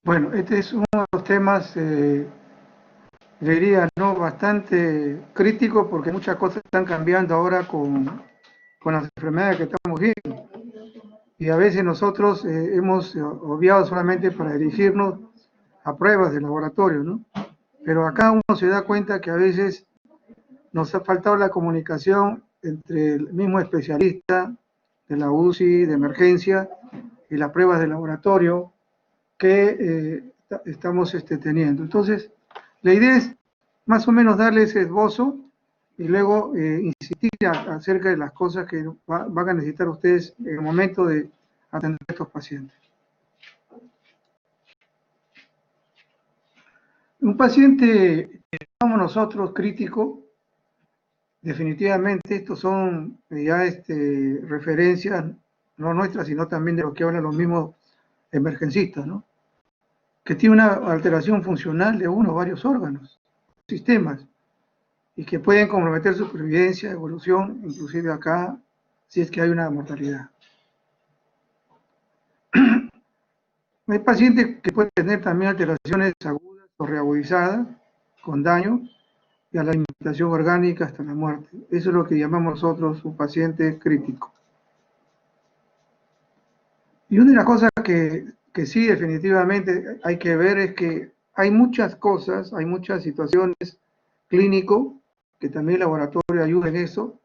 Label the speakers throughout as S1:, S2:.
S1: Bueno, este es uno de los temas, diría, ¿no? Bastante crítico porque muchas cosas están cambiando ahora con las enfermedades que estamos viendo. Y a veces nosotros hemos obviado solamente para dirigirnos a pruebas de laboratorio, ¿no? Pero acá uno se da cuenta que a veces nos ha faltado la comunicación entre el mismo especialista de la UCI, de emergencia, y las pruebas de laboratorio que estamos teniendo. Entonces, la idea es más o menos darle ese esbozo y luego insistir acerca de las cosas que van a necesitar ustedes en el momento de atender a estos pacientes. Un paciente que llamamos nosotros crítico, definitivamente estos son ya referencias no nuestras, sino también de lo que hablan los mismos emergencistas, ¿no? Que tiene una alteración funcional de uno o varios órganos, sistemas, y que pueden comprometer su supervivencia, evolución, inclusive acá, si es que hay una mortalidad. Hay pacientes que pueden tener también alteraciones agudas o reagudizadas, con daño, y a la alimentación orgánica hasta la muerte. Eso es lo que llamamos nosotros un paciente crítico. Y una de las cosas que sí definitivamente hay que ver es que hay muchas cosas, hay muchas situaciones clínicas, que también el laboratorio ayuda en eso,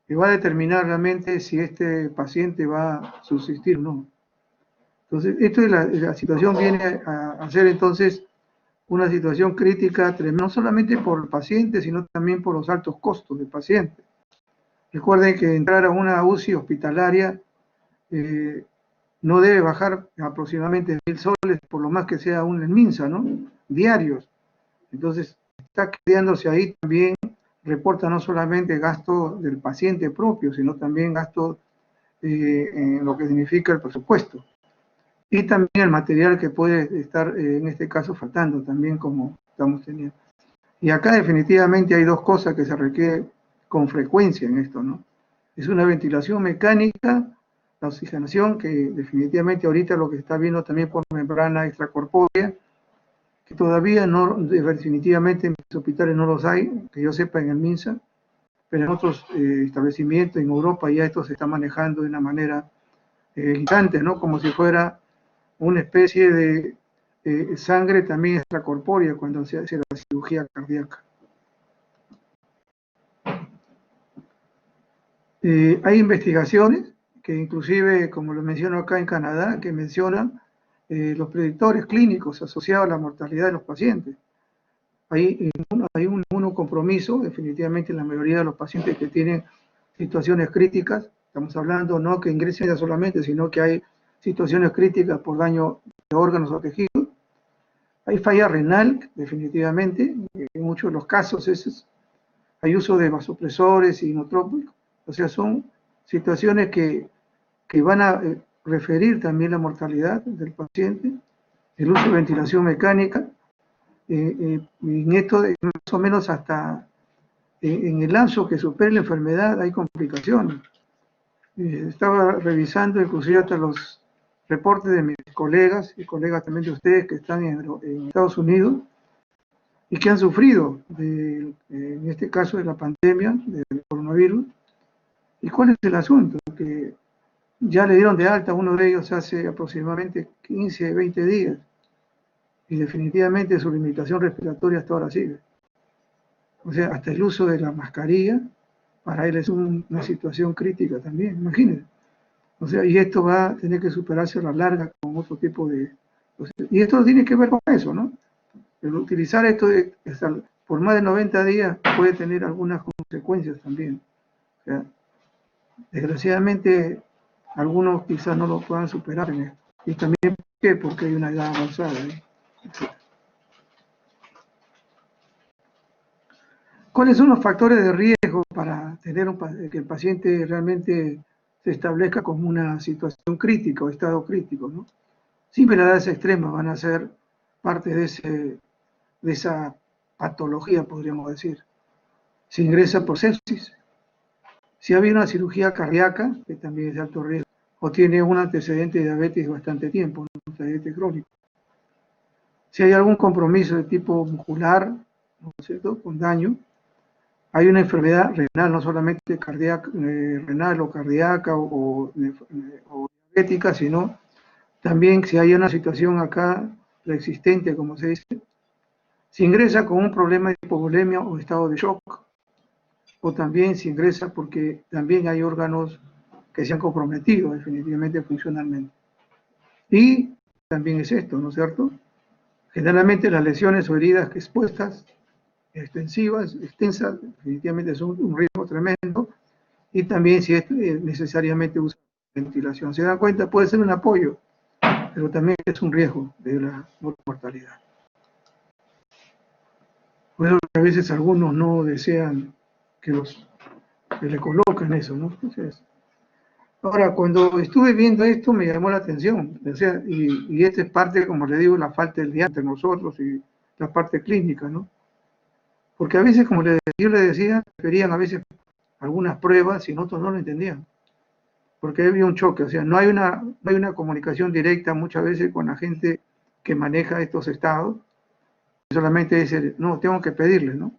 S1: y va a determinar realmente si este paciente va a subsistir o no. Entonces, esto de la situación viene a ser entonces una situación crítica, no solamente por el paciente, sino también por los altos costos del paciente. Recuerden que entrar a una UCI hospitalaria no debe bajar aproximadamente 1.000 soles, por lo más que sea un en MINSA, ¿no? Diarios. Entonces, está quedándose ahí también, reporta no solamente gasto del paciente propio, sino también gasto en lo que significa el presupuesto. Y también el material que puede estar, en este caso, faltando también como estamos teniendo. Y acá definitivamente hay dos cosas que se requieren con frecuencia en esto, ¿no? Es una ventilación mecánica, la oxigenación, que definitivamente ahorita lo que está viendo también por membrana extracorpórea, que todavía no, definitivamente en los hospitales no los hay, que yo sepa en el MINSA, pero en otros establecimientos en Europa ya esto se está manejando de una manera gigante, ¿no? Como si fuera una especie de sangre también extracorpórea cuando se hace la cirugía cardíaca. Hay investigaciones que inclusive, como lo menciono acá en Canadá, que mencionan los predictores clínicos asociados a la mortalidad de los pacientes. Hay un compromiso, definitivamente, en la mayoría de los pacientes que tienen situaciones críticas. Estamos hablando no que ingresen ya solamente, sino que hay situaciones críticas por daño de órganos o tejidos. Hay falla renal, definitivamente, en muchos de los casos hay uso de vasopresores y inotrópicos. O sea, son situaciones que van a referir también la mortalidad del paciente, el uso de ventilación mecánica, en esto más o menos hasta en el lapso que supere la enfermedad hay complicaciones. Estaba revisando inclusive hasta los reportes de mis colegas y colegas también de ustedes que están en Estados Unidos y que han sufrido, en este caso de la pandemia, del coronavirus. ¿Y cuál es el asunto? Que ya le dieron de alta a uno de ellos hace aproximadamente 15, 20 días. Y definitivamente su limitación respiratoria hasta ahora sigue. O sea, hasta el uso de la mascarilla, para él es una situación crítica también, imagínense. O sea, y esto va a tener que superarse a la larga con otro tipo de... Y esto tiene que ver con eso, ¿no? El utilizar esto por más de 90 días puede tener algunas consecuencias también. O sea, desgraciadamente, algunos quizás no lo puedan superar en esto. Y también, ¿por qué? Porque hay una edad avanzada. ¿Cuáles son los factores de riesgo para tener que el paciente realmente se establezca como una situación crítica o estado crítico, ¿no? Siempre las edades extremas van a ser parte de esa patología, podríamos decir. Si ingresa por sepsis, si ha habido una cirugía cardíaca, que también es de alto riesgo, o tiene un antecedente de diabetes bastante tiempo, un antecedente crónico. Si hay algún compromiso de tipo muscular, ¿no es cierto?, con daño, hay una enfermedad renal, no solamente cardíaca, renal o cardíaca o diabética, sino también si hay una situación acá preexistente, como se dice, si ingresa con un problema de hipovolemia o estado de shock, o también si ingresa porque también hay órganos que se han comprometido definitivamente funcionalmente. Y también es esto, ¿no es cierto? Generalmente las lesiones o heridas expuestas, extensas, definitivamente son un riesgo tremendo, y también si es necesariamente usa ventilación. Se dan cuenta, puede ser un apoyo, pero también es un riesgo de la mortalidad. Por eso a veces algunos no desean que le coloquen eso, ¿no? Entonces, ahora, cuando estuve viendo esto me llamó la atención, o sea, y esta es parte, como le digo, la falta del diálogo entre nosotros y la parte clínica, ¿no? Porque a veces, como yo le decía, referían a veces algunas pruebas y nosotros no lo entendían, porque había un choque, o sea, no hay una comunicación directa muchas veces con la gente que maneja estos estados, solamente dice, no, tengo que pedirle, ¿no?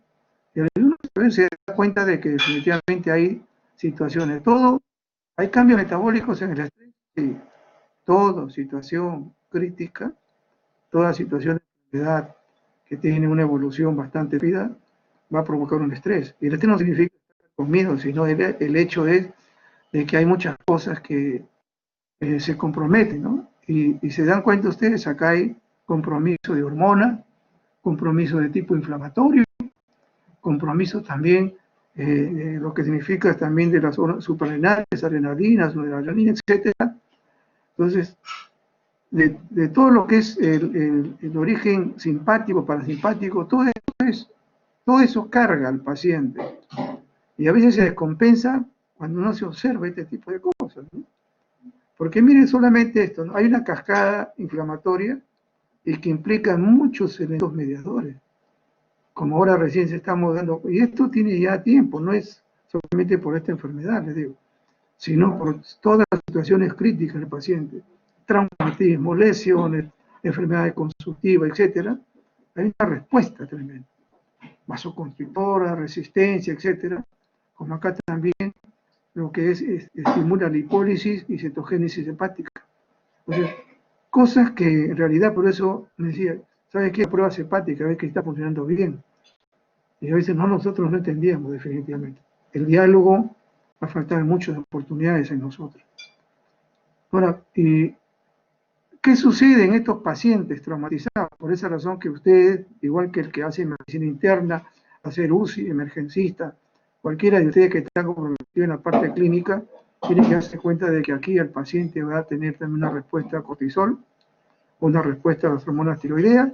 S1: Y uno se da cuenta de que definitivamente hay situaciones, hay cambios metabólicos en el estrés, sí, toda situación crítica, toda situación de enfermedad que tiene una evolución bastante rápida, va a provocar un estrés. Y el estrés no significa estar con miedo, sino el hecho es de que hay muchas cosas que se comprometen, ¿no? Y se dan cuenta ustedes, acá hay compromiso de hormonas, compromiso de tipo inflamatorio, compromiso también, lo que significa también de las suprarrenales, adrenalinas, noradrenalina, etcétera. Entonces, de todo lo que es el origen simpático, parasimpático, todo eso carga al paciente. Y a veces se descompensa cuando no se observa este tipo de cosas, ¿no? Porque miren solamente esto, ¿no? Hay una cascada inflamatoria y que implica muchos elementos mediadores, como ahora recién se estamos dando, y esto tiene ya tiempo, no es solamente por esta enfermedad, les digo, sino por todas las situaciones críticas del paciente, traumatismo, lesiones, enfermedades consultivas, etcétera. Hay una respuesta tremenda, vasoconstrictora, resistencia, etcétera, como acá también lo que estimula lipólisis y cetogénesis hepática. Entonces, cosas que en realidad, por eso me decía, ¿sabes qué? Pruebas hepáticas, ves que está funcionando bien. Y a veces nosotros no entendíamos definitivamente. El diálogo va a faltar muchas oportunidades en nosotros. Ahora, ¿y qué sucede en estos pacientes traumatizados? Por esa razón que ustedes, igual que el que hace medicina interna, hacer UCI, emergencista, cualquiera de ustedes que está comprometido en la parte clínica, tiene que darse cuenta de que aquí el paciente va a tener también una respuesta a cortisol, una respuesta a las hormonas tiroideas,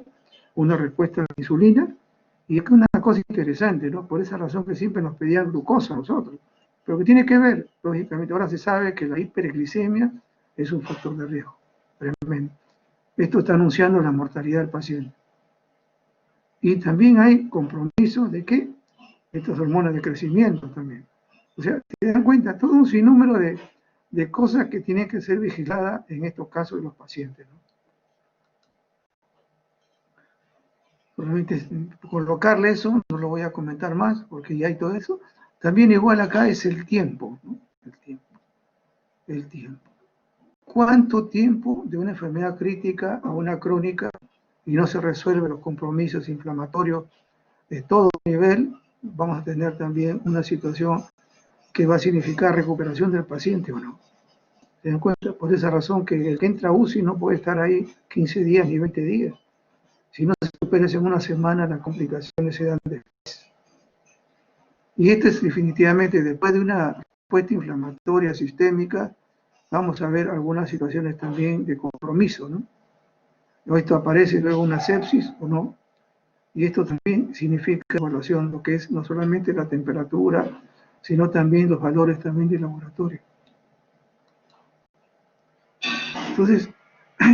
S1: una respuesta a la insulina, y es una cosa interesante, ¿no? Por esa razón que siempre nos pedían glucosa a nosotros, pero que tiene que ver, lógicamente, ahora se sabe que la hiperglicemia es un factor de riesgo tremendo. Esto está anunciando la mortalidad del paciente. Y también hay compromisos de que estas hormonas de crecimiento también. O sea, te dan cuenta, todo un sinnúmero de cosas que tienen que ser vigiladas en estos casos de los pacientes, ¿no? Solamente colocarle eso, no lo voy a comentar más porque ya hay todo eso. También igual acá es el tiempo, ¿no? El tiempo. El tiempo. ¿Cuánto tiempo de una enfermedad crítica a una crónica y no se resuelven los compromisos inflamatorios de todo nivel? Vamos a tener también una situación que va a significar recuperación del paciente o no. ¿Se dan cuenta? Por esa razón que el que entra a UCI no puede estar ahí 15 días ni 20 días. Si no se supera en una semana, las complicaciones se dan después. Y esto es definitivamente, después de una respuesta inflamatoria sistémica, vamos a ver algunas situaciones también de compromiso, ¿no? Esto aparece luego una sepsis o no, y esto también significa evaluación, lo que es no solamente la temperatura, sino también los valores también de laboratorio. Entonces,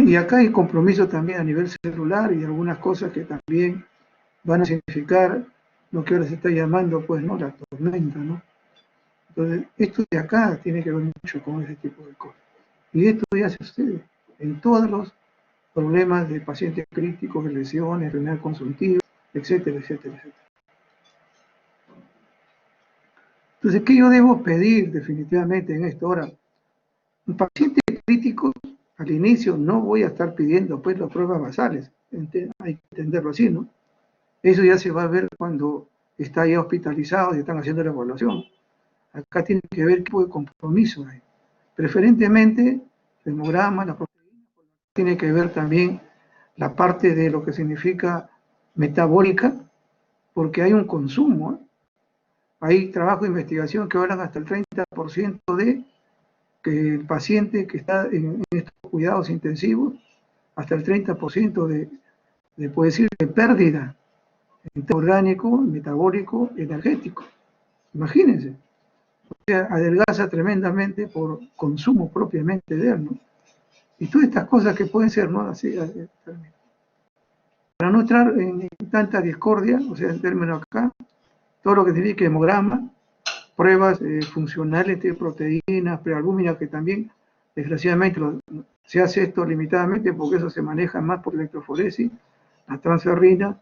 S1: y acá hay compromiso también a nivel celular y algunas cosas que también van a significar lo que ahora se está llamando, pues, ¿no? La tormenta, ¿no? Entonces, esto de acá tiene que ver mucho con ese tipo de cosas. Y esto ya se sucede en todos los problemas de pacientes críticos, de lesiones, renal consultiva, etcétera, etcétera, etcétera. Entonces, ¿qué yo debo pedir definitivamente en esto? Ahora, un paciente crítico, al inicio no voy a estar pidiendo pues las pruebas basales, hay que entenderlo así, ¿no? Eso ya se va a ver cuando está ya hospitalizado y están haciendo la evaluación. Acá tiene que ver qué tipo de compromiso hay. Preferentemente, el hemograma, la proteína, tiene que ver también la parte de lo que significa metabólica, porque hay un consumo, ¿eh? Hay trabajo de investigación que hablan hasta el 30% de que el paciente que está en estos cuidados intensivos, hasta el 30% puede decir, de pérdida orgánico, metabólico, energético. Imagínense. O sea, adelgaza tremendamente por consumo propiamente de él, ¿no? Y todas estas cosas que pueden ser, ¿no? Así, para no entrar en tanta discordia, o sea, en términos acá, todo lo que significa hemograma, pruebas funcionales de proteínas, prealbúminas, que también, desgraciadamente, se hace esto limitadamente porque eso se maneja más por electroforesis, la transferrina,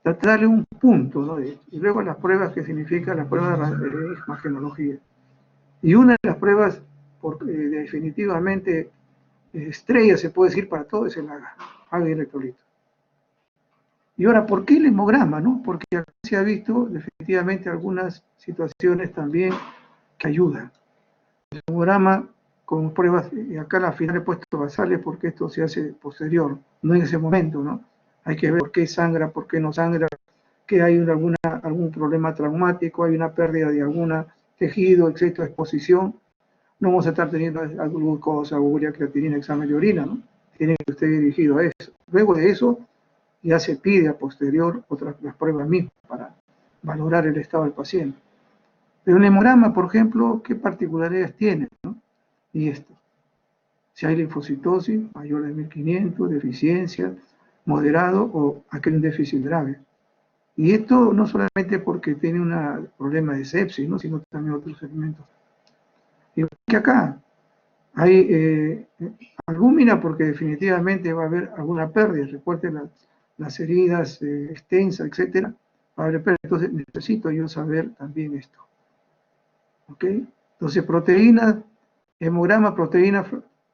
S1: darle un punto, ¿no? Y luego las pruebas que significan las pruebas de imagenología. Y una de las pruebas, definitivamente, estrella, se puede decir para todo, es el AGA de electrolito. Y ahora, ¿por qué el hemograma? ¿No? Porque acá se ha visto definitivamente algunas situaciones también que ayudan. El hemograma con pruebas, y acá al final he puesto basales porque esto se hace posterior, no en ese momento, ¿no? Hay que ver por qué sangra, por qué no sangra, que hay algún problema traumático, hay una pérdida de algún tejido, etcétera, exposición. No vamos a estar teniendo glucosa, urea, creatinina, examen de orina, ¿no? Tiene que estar dirigido a eso. Luego de eso, ya se pide a posterior las pruebas mismas para valorar el estado del paciente. Pero el hemograma, por ejemplo, ¿qué particularidades tiene, ¿no? Y esto. Si hay linfocitosis mayor de 1500, deficiencia, moderado o aquel déficit grave. Y esto no solamente porque tiene un problema de sepsis, ¿no? Sino también otros elementos. Igual que acá, hay albúmina porque definitivamente va a haber alguna pérdida. Recuerden las heridas extensas, etcétera. Va a haber pérdida. Entonces necesito yo saber también esto. ¿Ok? Entonces, proteínas, hemograma, proteína,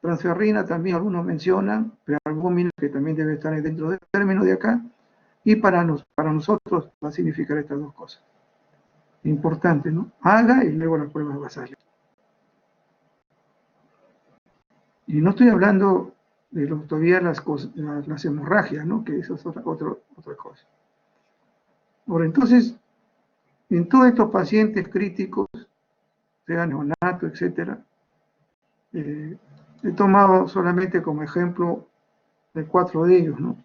S1: transferrina, también algunos mencionan, pero albúmina que también debe estar dentro del término de acá. Y para nosotros va a significar estas dos cosas. Importante, ¿no? Haga y luego las pruebas basales. Y no estoy hablando de todavía las hemorragias, ¿no? Que eso es otra cosa. Ahora, entonces, en todos estos pacientes críticos, sea neonato, etcétera, he tomado solamente como ejemplo de 4 de ellos, ¿no?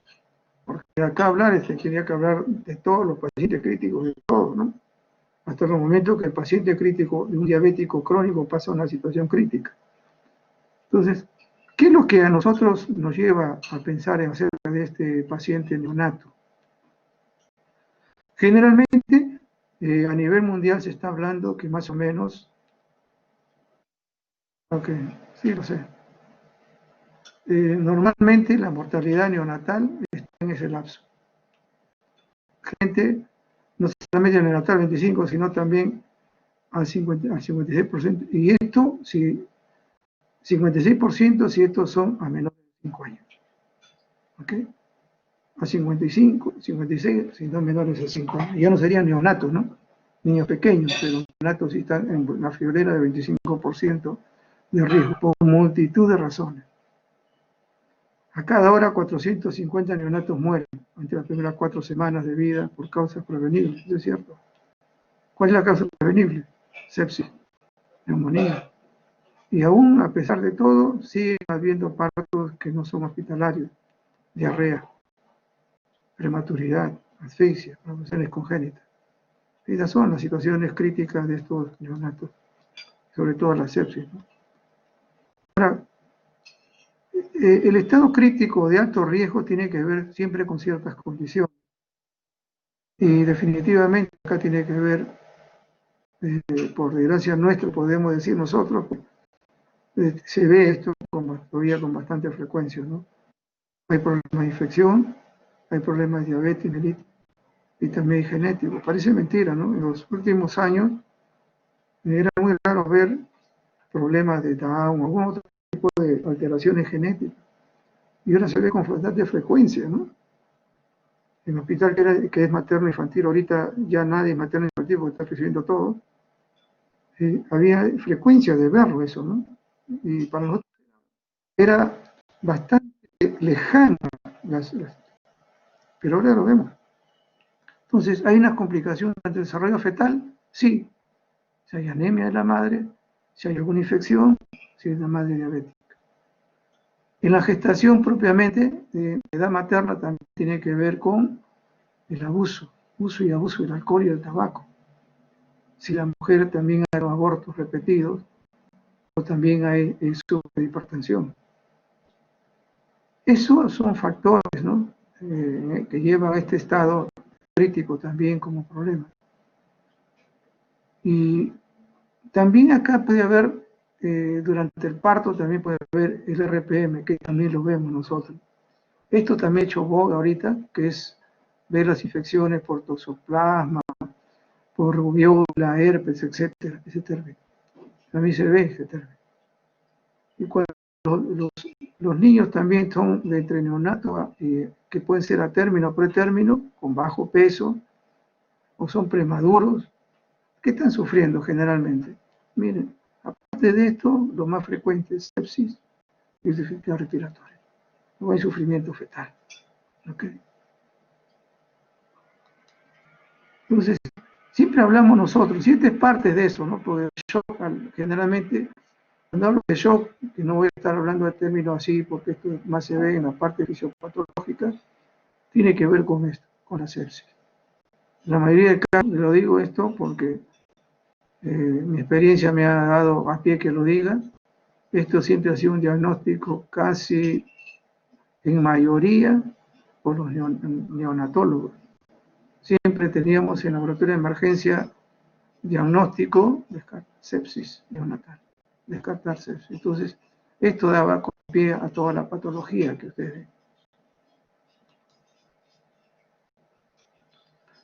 S1: Porque acá hablar, tenía que hablar de todos los pacientes críticos, de todos, ¿no? Hasta el momento que el paciente crítico de un diabético crónico pasa a una situación crítica. Entonces, ¿qué es lo que a nosotros nos lleva a pensar en acerca de este paciente neonato? Generalmente, a nivel mundial se está hablando que más o menos, aunque sí lo sé, normalmente la mortalidad neonatal está en ese lapso. Gente, no solamente neonatal 25, sino también al 56%. Y esto, si 56% si estos son a menores de 5 años. ¿Ok? A 55, 56, si no menores de 5 años. Ya no serían neonatos, ¿no? Niños pequeños, pero neonatos sí están en la friolera de 25% de riesgo, por multitud de razones. A cada hora 450 neonatos mueren entre las primeras 4 semanas de vida por causas prevenibles, ¿es cierto? ¿Cuál es la causa prevenible? Sepsis, neumonía. Y aún, a pesar de todo, sigue habiendo partos que no son hospitalarios, diarrea, prematuridad, asfixia, malformaciones congénitas. Esas son las situaciones críticas de estos neonatos, sobre todo la sepsis, ¿no? Ahora, el estado crítico de alto riesgo tiene que ver siempre con ciertas condiciones. Y definitivamente acá tiene que ver, por desgracia nuestra, podemos decir nosotros, se ve esto todavía con bastante frecuencia, ¿no? Hay problemas de infección, hay problemas de diabetes mellitus y también genético. Parece mentira, ¿no? En los últimos años era muy raro ver problemas de Down o algún otro tipo de alteraciones genéticas. Y ahora se ve con bastante frecuencia, ¿no? En el hospital que es materno infantil, ahorita ya nadie es materno infantil porque está recibiendo todo. Había frecuencia de verlo eso, ¿no? Y para nosotros era bastante lejano, pero ahora lo vemos. Entonces, ¿hay una complicación durante el desarrollo fetal? Sí. Si hay anemia de la madre, si hay alguna infección, si es la madre diabética. En la gestación propiamente, de edad materna, también tiene que ver con el uso y abuso del alcohol y del tabaco. Si la mujer también hay abortos repetidos, o también hay hipertensión. Esos son factores, ¿no? Que llevan a este estado crítico también como problema. Y también acá puede haber, durante el parto también puede haber el RPM, que también lo vemos nosotros. Esto también ha hecho boga ahorita, que es ver las infecciones por toxoplasma, por rubiola, herpes, etcétera, ese término. También se ve ese término. Y cuando los niños también son de entre neonatos, que pueden ser a término o pretérmino, con bajo peso, o son premaduros, ¿qué están sufriendo generalmente? Miren, aparte de esto, lo más frecuente es sepsis y dificultad respiratoria. No hay sufrimiento fetal. ¿Okay? Entonces, siempre hablamos nosotros, y esta es parte de eso, ¿no? Porque el shock, generalmente, cuando hablo de shock, que no voy a estar hablando de términos así, porque esto más se ve en la parte fisiopatológica, tiene que ver con esto, con la sepsis. La mayoría de casos, lo digo esto porque mi experiencia me ha dado a pie que lo diga. Esto siempre ha sido un diagnóstico casi en mayoría por los neonatólogos. Siempre teníamos en laboratorio de emergencia diagnóstico de sepsis neonatal, descartar sepsis. Entonces, esto daba pie a toda la patología que ustedes ven.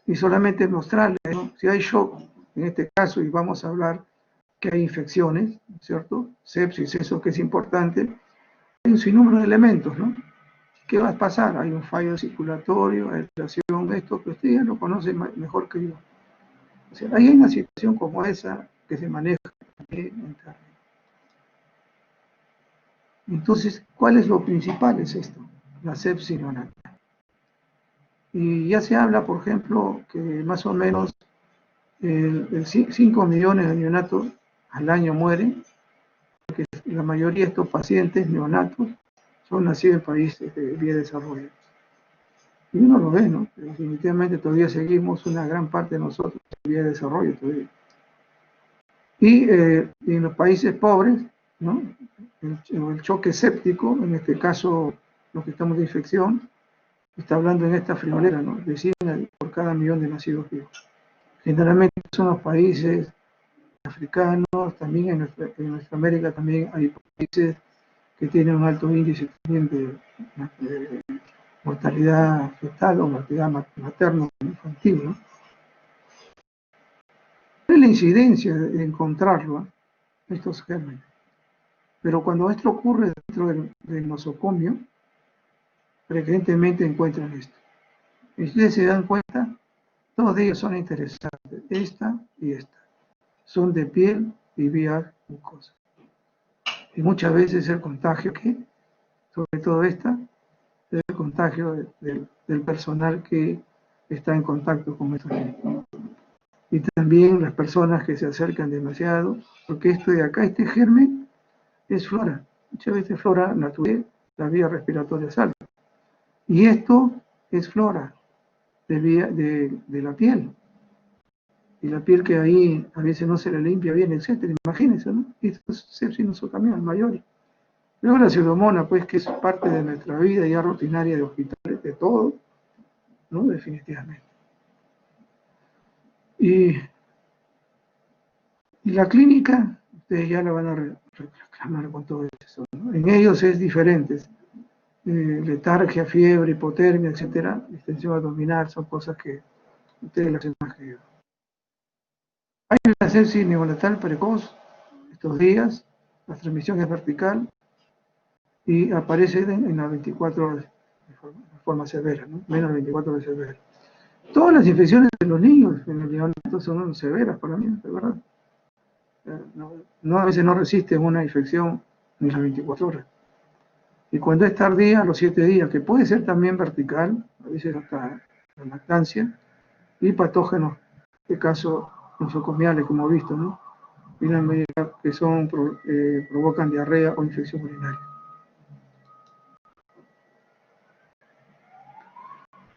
S1: Y solamente mostrarles, ¿no? Si hay shock, en este caso, y vamos a hablar que hay infecciones, ¿cierto? Sepsis, eso que es importante, hay un sinnúmero de elementos, ¿no? ¿Qué va a pasar? Hay un fallo circulatorio, hay relación, esto que ustedes ya lo conocen mejor que yo. O sea, hay una situación como esa que se maneja en carne. Entonces, ¿cuál es lo principal? Es esto, la sepsis neonatal. Y ya se habla, por ejemplo, que más o menos 5 millones de neonatos al año mueren, porque la mayoría de estos pacientes neonatos son nacidos en países de vía de desarrollo. Y uno lo ve, ¿no? Definitivamente todavía seguimos una gran parte de nosotros en vía de desarrollo todavía. Y en los países pobres, ¿no? El choque séptico, en este caso los que estamos de infección, está hablando en esta friolera, ¿no? De 100 por cada millón de nacidos vivos. Generalmente son los países africanos, también en nuestra América también hay países que tienen un alto índice también de mortalidad fetal o mortalidad materna infantil, ¿no? Es la incidencia de encontrarlo, estos gérmenes. Pero cuando esto ocurre dentro del nosocomio, frecuentemente encuentran esto. Y ustedes se dan cuenta, todos ellos son interesantes, esta y esta. Son de piel y vía mucosa. Y muchas veces el contagio, que sobre todo esta, es el contagio del personal que está en contacto con estos niños. Y también las personas que se acercan demasiado, porque esto de acá, este germen, es flora. Muchas veces flora natural, la vía respiratoria es alta. Y esto es flora de la piel. Y la piel que ahí a veces no se le limpia bien, etcétera. Imagínense, ¿no? Y esto es sepsis nosocomial mayor. Luego la pseudomonas, pues, que es parte de nuestra vida ya rutinaria de hospitales, de todo, ¿no? Definitivamente. Y la clínica, ustedes ya la van a reclamar con todo eso, ¿no? En ellos es diferente. letargia, fiebre, hipotermia, etcétera, distensión abdominal, son cosas que ustedes las hacen más que yo. Hay una sepsis neonatal precoz estos días, la transmisión es vertical y aparece en las 24 horas de forma severa, ¿no? Menos de 24 horas severa. Todas las infecciones de los niños en el neonato son severas para mí, de verdad. No, a veces no resisten una infección ni las 24 horas. Y cuando es tardía, a los 7 días, que puede ser también vertical, a veces hasta la lactancia, y patógenos, en este caso nosocomiales, como he visto, ¿no? Y las medidas que provocan diarrea o infección urinaria.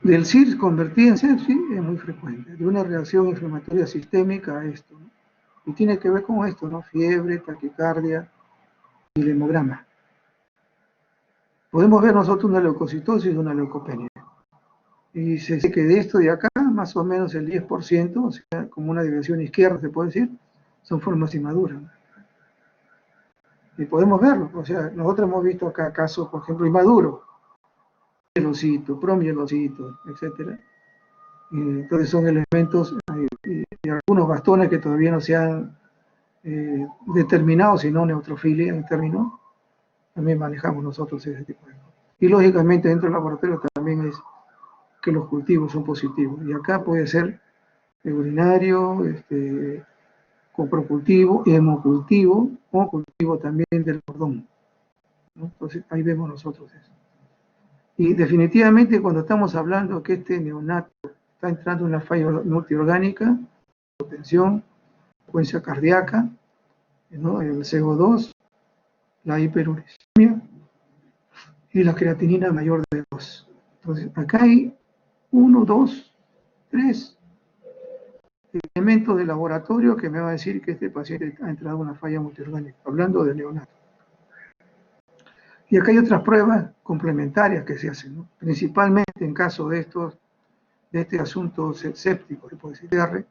S1: Del SIRS convertida en sepsis es muy frecuente, de una reacción inflamatoria sistémica a esto, ¿no? Y tiene que ver con esto, ¿no? Fiebre, taquicardia y el hemograma. Podemos ver nosotros una leucocitosis y una leucopenia. Y se dice que de esto de acá, más o menos el 10%, o sea, como una división izquierda se puede decir, son formas inmaduras. Y podemos verlo, o sea, nosotros hemos visto acá casos, por ejemplo, inmaduros, mielocito, promielocito, etcétera. Entonces son elementos y algunos bastones que todavía no se han determinado, sino neutrofilia en términos, también manejamos nosotros ese tipo de cosas. Y lógicamente dentro del laboratorio también es que los cultivos son positivos. Y acá puede ser urinario, coprocultivo, hemocultivo o cultivo también del cordón, ¿no? Entonces ahí vemos nosotros eso. Y definitivamente cuando estamos hablando que este neonato está entrando en una falla multiorgánica, hipotensión, frecuencia cardíaca, ¿no? El CO2, la hiperuricemia y la creatinina mayor de 2. Entonces acá hay 1, 2, 3 elementos de laboratorio que me va a decir que este paciente ha entrado en una falla multiorgánica, hablando de neonato. Y acá hay otras pruebas complementarias que se hacen, ¿no? Principalmente en caso de este asunto séptico, tipo de CTR,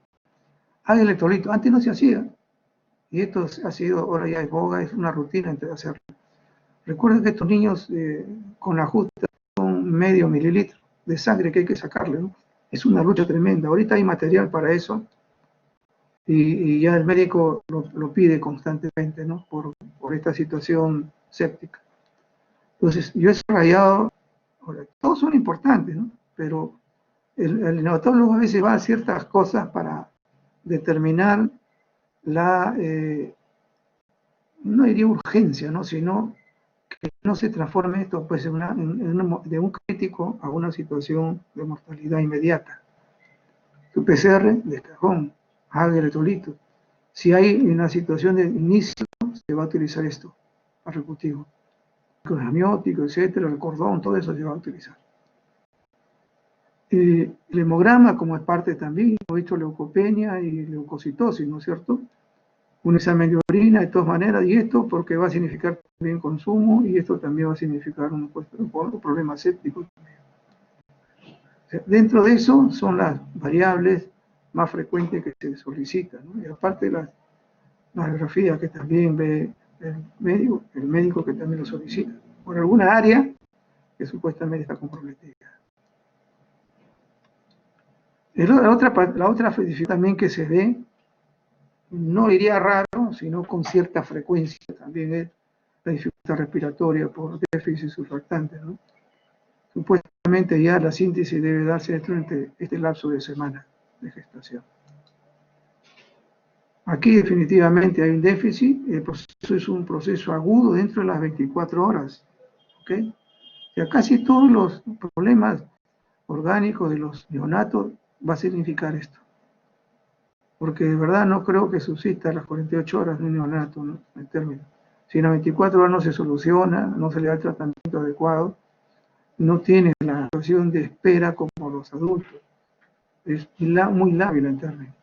S1: hay electrolito. Antes no se hacía, y esto ha sido, ahora ya es boga, es una rutina entre hacerlo. Recuerden que estos niños con la justa son medio mililitro de sangre que hay que sacarle, ¿no? Es una lucha tremenda. Ahorita hay material para eso, y ya el médico lo pide constantemente, ¿no? Por esta situación séptica. Entonces, yo he subrayado, todos son importantes, ¿no? Pero el neonatólogo a veces va a ciertas cosas para determinar no diría urgencia, ¿no? Sino que no se transforme esto pues, de un crítico a una situación de mortalidad inmediata. Tu PCR de cajón, haga electrolito. Si hay una situación de inicio, se va a utilizar esto, arrecutivo. El amniótico, etcétera, el cordón, todo eso se va a utilizar. El hemograma, como es parte también, hemos visto leucopenia y leucocitosis, ¿no es cierto? Un examen de orina de todas maneras, y esto porque va a significar también consumo, y esto también va a significar un problema séptico. O sea, dentro de eso son las variables más frecuentes que se solicitan, ¿no? Y aparte la radiografía que también ve el médico que también lo solicita, por alguna área que supuestamente está comprometida. La otra dificultad también que se ve, no diría raro, sino con cierta frecuencia, también es la dificultad respiratoria por déficit surfactante, ¿no? Supuestamente ya la síntesis debe darse durante este lapso de semana de gestación. Aquí definitivamente hay un déficit, el proceso es un proceso agudo dentro de las 24 horas, ¿ok? Y casi todos los problemas orgánicos de los neonatos va a significar esto. Porque de verdad no creo que subsista las 48 horas de un neonato, ¿no? En términos. Si en las 24 horas no se soluciona, no se le da el tratamiento adecuado, no tiene la situación de espera como los adultos. Es muy lábil en términos.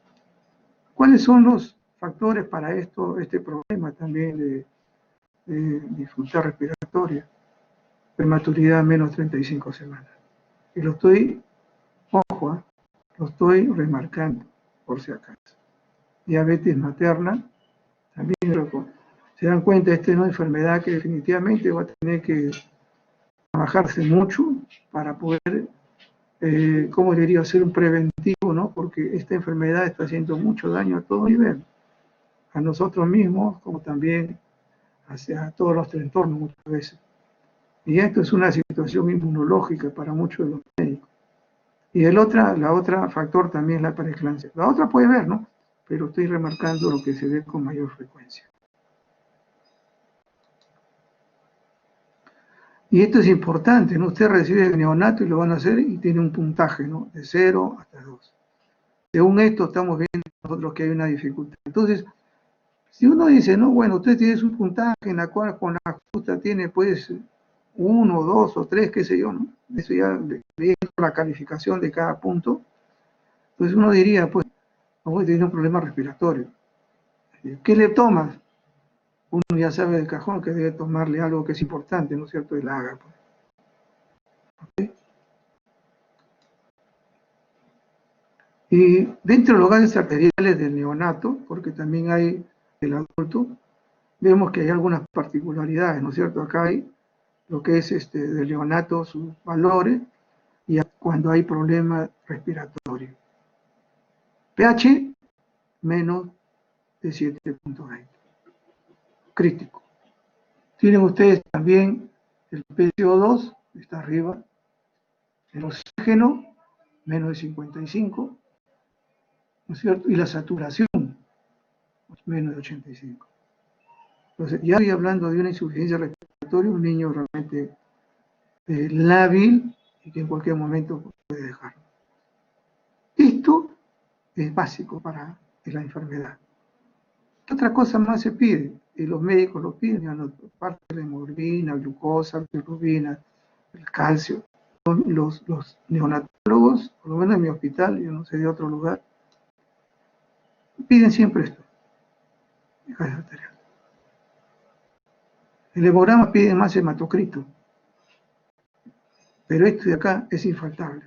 S1: ¿Cuáles son los factores para este problema también de dificultad respiratoria? Prematuridad menos 35 semanas. Y lo estoy remarcando, por si acaso. Diabetes materna, también se dan cuenta, esta es una enfermedad que definitivamente va a tener que trabajarse mucho para poder, ¿cómo diría?, hacer un preventivo, ¿no? Porque esta enfermedad está haciendo mucho daño a todo nivel, a nosotros mismos, como también hacia todo nuestro entorno muchas veces. Y esto es una situación inmunológica para muchos de los médicos. Y la otra factor también es la preeclampsia. La otra puede ver, ¿no? Pero estoy remarcando lo que se ve con mayor frecuencia. Y esto es importante, ¿no? Usted recibe el neonato y lo van a hacer y tiene un puntaje, ¿no? De 0 hasta 2. Según esto estamos viendo nosotros que hay una dificultad. Entonces, si uno dice, no, bueno, usted tiene su puntaje en la cual con la justa tiene pues 1, 2 o 3, qué sé yo, ¿no? Eso ya de la calificación de cada punto. Entonces uno diría, pues, voy a tener un problema respiratorio. ¿Qué le tomas? Uno ya sabe del cajón que debe tomarle algo que es importante, ¿no es cierto? El AGA. Pues. ¿Okay? Y dentro de los gases arteriales del neonato, porque también hay del adulto, vemos que hay algunas particularidades, ¿no es cierto? Acá hay lo que es del neonato, sus valores, y cuando hay problema respiratorio. pH menos de 7.20. Crítico. Tienen ustedes también el PCO2, está arriba, el oxígeno, menos de 55, ¿no es cierto? Y la saturación, menos de 85. Entonces, ya estoy hablando de una insuficiencia respiratoria, un niño realmente lábil y que en cualquier momento puede dejarlo. Esto es básico para la enfermedad. ¿Qué otra cosa más se pide? Y los médicos lo piden, aparte de la hemoglobina, glucosa, bilirrubina, el calcio. Los neonatólogos, por lo menos en mi hospital, yo no sé de otro lugar, piden siempre esto, el gas arterial. El hemograma pide más hematocrito, pero esto de acá es infaltable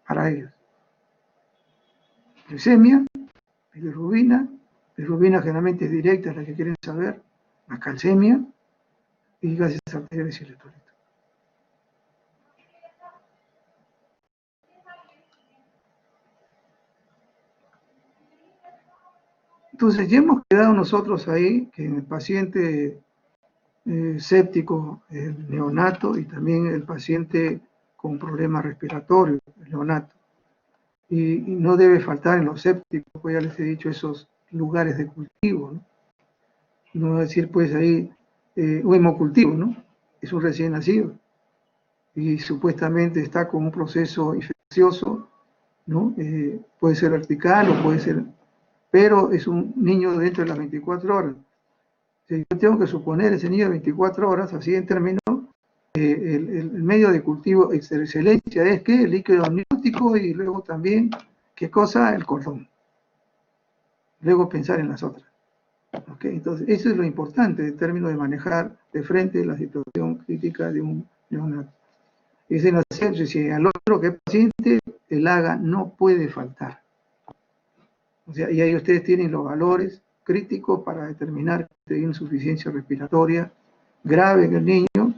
S1: para ellos. Glicemia, bilirrubina generalmente es directa, es la que quieren saber, la calcemia y gases arteriales y electrolitos. Entonces ya hemos quedado nosotros ahí que en el paciente séptico, el neonato, y también el paciente con problemas respiratorios, el neonato. Y no debe faltar en los sépticos, pues ya les he dicho, esos lugares de cultivo, ¿no? No va a decir pues ahí un hemocultivo, ¿no? Es un recién nacido y supuestamente está con un proceso infeccioso, ¿no? Puede ser vertical o puede ser, pero es un niño dentro de las 24 horas. Si yo tengo que suponer ese niño de 24 horas, así en términos, el medio de cultivo de excelencia es que el líquido amniótico y luego también, ¿qué cosa? El cordón. Luego pensar en las otras. ¿Okay? Entonces, eso es lo importante en términos de manejar de frente la situación crítica de un neonato. Es en la sepsis, si al otro que es paciente, el AGA no puede faltar. O sea, y ahí ustedes tienen los valores críticos para determinar que hay insuficiencia respiratoria grave en el niño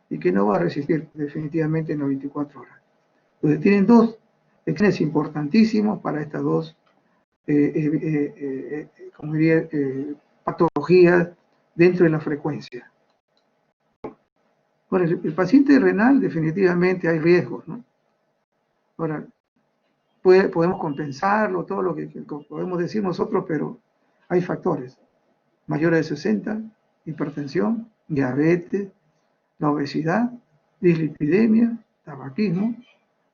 S1: y que no va a resistir definitivamente en las 24 horas. Entonces tienen dos exámenes importantísimos para estas dos, como diría, patologías dentro de la frecuencia. Bueno, el paciente renal definitivamente hay riesgos, ¿no? Ahora, podemos compensarlo, todo lo que podemos decir nosotros, pero hay factores. Mayores de 60, hipertensión, diabetes, la obesidad, dislipidemia, tabaquismo,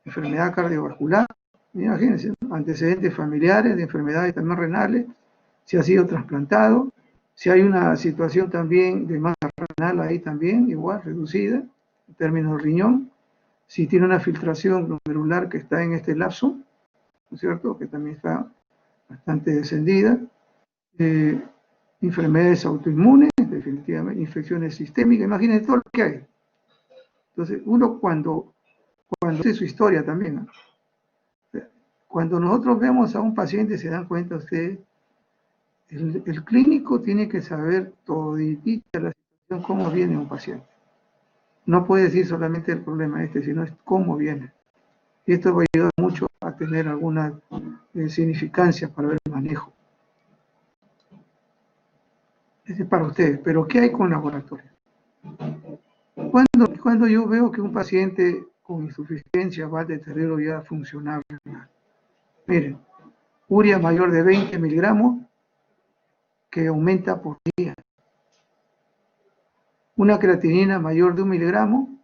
S1: enfermedad cardiovascular, imagínense, antecedentes familiares de enfermedades también renales, si ha sido trasplantado, si hay una situación también de masa renal ahí también, igual, reducida, en términos del riñón, si tiene una filtración glomerular que está en este lapso, ¿no es cierto?, que también está bastante descendida, enfermedades autoinmunes, definitivamente, infecciones sistémicas, imagínense todo lo que hay. Entonces, uno cuando hace su historia también, ¿no? Cuando nosotros vemos a un paciente, se dan cuenta ustedes, el clínico tiene que saber toditita la situación, cómo viene un paciente. no puede decir solamente el problema sino es cómo viene. Y esto va a ayudar mucho a tener alguna significancia para ver el manejo. Ese es para ustedes. Pero ¿qué hay con laboratorio? Cuando yo veo que un paciente con insuficiencia va al deterioro ya funcional, miren, urea mayor de 20 miligramos que aumenta por día. Una creatinina mayor de 1 miligramo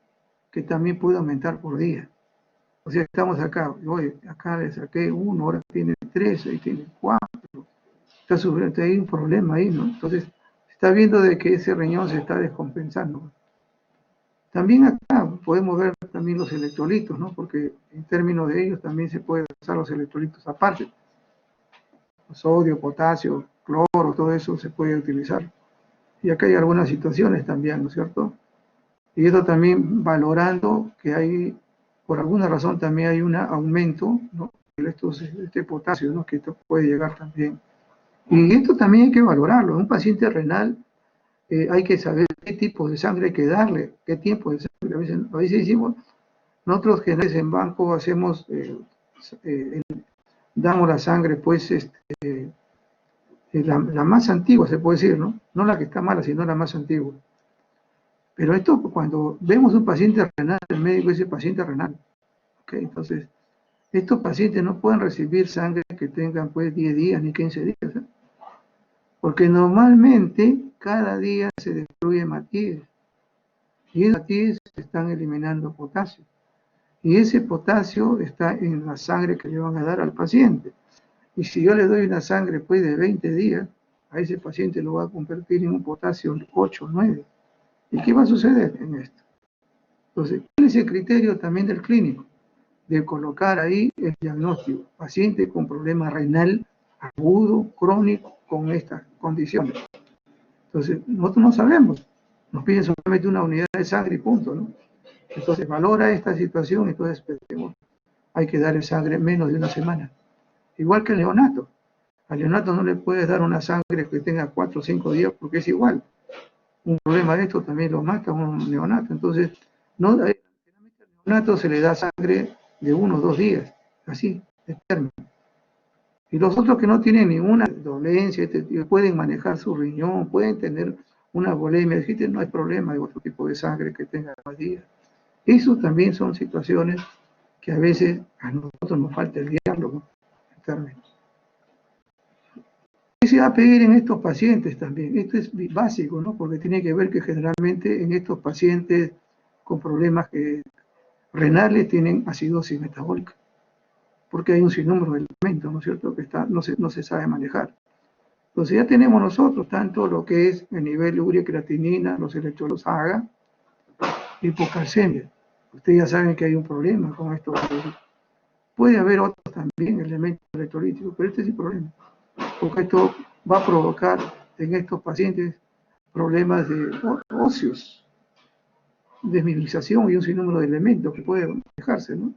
S1: que también puede aumentar por día. O sea, estamos acá, oye, acá le saqué 1, ahora tiene 3, ahí tiene 4. Está sufriendo, hay un problema ahí, ¿no? Entonces, se está viendo de que ese riñón se está descompensando. También acá podemos ver también los electrolitos, ¿no? Porque en términos de ellos también se pueden usar los electrolitos aparte. Sodio, potasio, cloro, todo eso se puede utilizar. Y acá hay algunas situaciones también, ¿no es cierto? Y esto también valorando que hay, por alguna razón también hay un aumento, ¿no? Este potasio, ¿no? Que esto puede llegar también. Y esto también hay que valorarlo. Un paciente renal hay que saber qué tipo de sangre hay que darle, qué tiempo de sangre. A veces decimos, nosotros que en banco hacemos, damos la sangre, pues, la más antigua, se puede decir, ¿no? No la que está mala, sino la más antigua. Pero esto, cuando vemos un paciente renal, el médico dice paciente renal. ¿Okay? Entonces, estos pacientes no pueden recibir sangre que tengan, pues, 10 días ni 15 días. ¿Eh? Porque normalmente, cada día se destruye matías. Y esos matías están eliminando potasio. Y ese potasio está en la sangre que le van a dar al paciente. Y si yo le doy una sangre, pues, de 20 días, a ese paciente lo va a convertir en un potasio 8 o 9. ¿Y qué va a suceder en esto? Entonces, ¿cuál es el criterio también del clínico? De colocar ahí el diagnóstico. Paciente con problema renal agudo, crónico, con estas condiciones. Entonces, nosotros no sabemos. Nos piden solamente una unidad de sangre y punto, ¿no? Entonces, valora esta situación, entonces hay que darle sangre en menos de una semana. Igual que el neonato. Al neonato no le puedes dar una sangre que tenga 4 o 5 días porque es igual. Un problema de esto también lo mata a un neonato. Entonces, no, generalmente al neonato se le da sangre de 1 o 2 días, así, de término. Y los otros que no tienen ninguna dolencia, pueden manejar su riñón, pueden tener una bulimia, no hay problema de otro tipo de sangre que tenga más días. Eso también son situaciones que a veces a nosotros nos falta el diálogo en términos. ¿Qué se va a pedir en estos pacientes también? Esto es básico, ¿no? Porque tiene que ver que generalmente en estos pacientes con problemas renales tienen acidosis metabólica, porque hay un sinnúmero de elementos, ¿no es cierto?, que no se sabe manejar. Entonces ya tenemos nosotros tanto lo que es el nivel de urea, creatinina, los electrolitos AGA, hipocalcemia. Ustedes ya saben que hay un problema con esto. Puede haber otros también elementos electrolíticos, pero este es el problema, porque esto va a provocar en estos pacientes problemas de óseos, desmineralización y un sinnúmero de elementos que pueden manejarse, ¿no?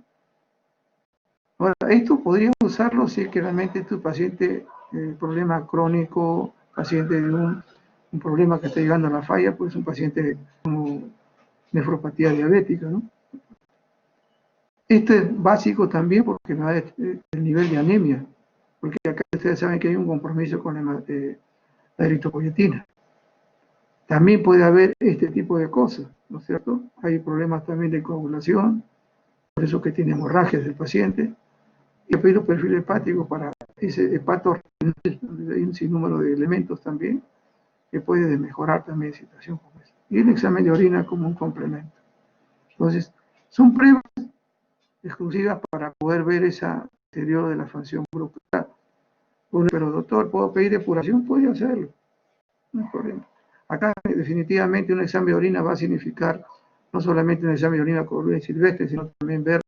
S1: Ahora, esto podría usarlo si es que realmente tu paciente, problema crónico, paciente de un problema que está llegando a la falla, pues un paciente como nefropatía diabética, ¿no? Esto es básico también porque me da el nivel de anemia, porque acá ustedes saben que hay un compromiso con la eritropoyetina. También puede haber este tipo de cosas, ¿no es cierto? Hay problemas también de coagulación, por eso que tiene hemorragias del paciente, y he pedido perfil hepático para ese hepato renal, donde hay un sinnúmero de elementos también que puede mejorar también situación como esa. Y el examen de orina como un complemento. Entonces, son pruebas exclusivas para poder ver esa deterioro de la función muscular. Pero doctor, ¿puedo pedir depuración? Puede hacerlo, no hay problema. Acá definitivamente un examen de orina va a significar no solamente un examen de orina con orina silvestre, sino también ver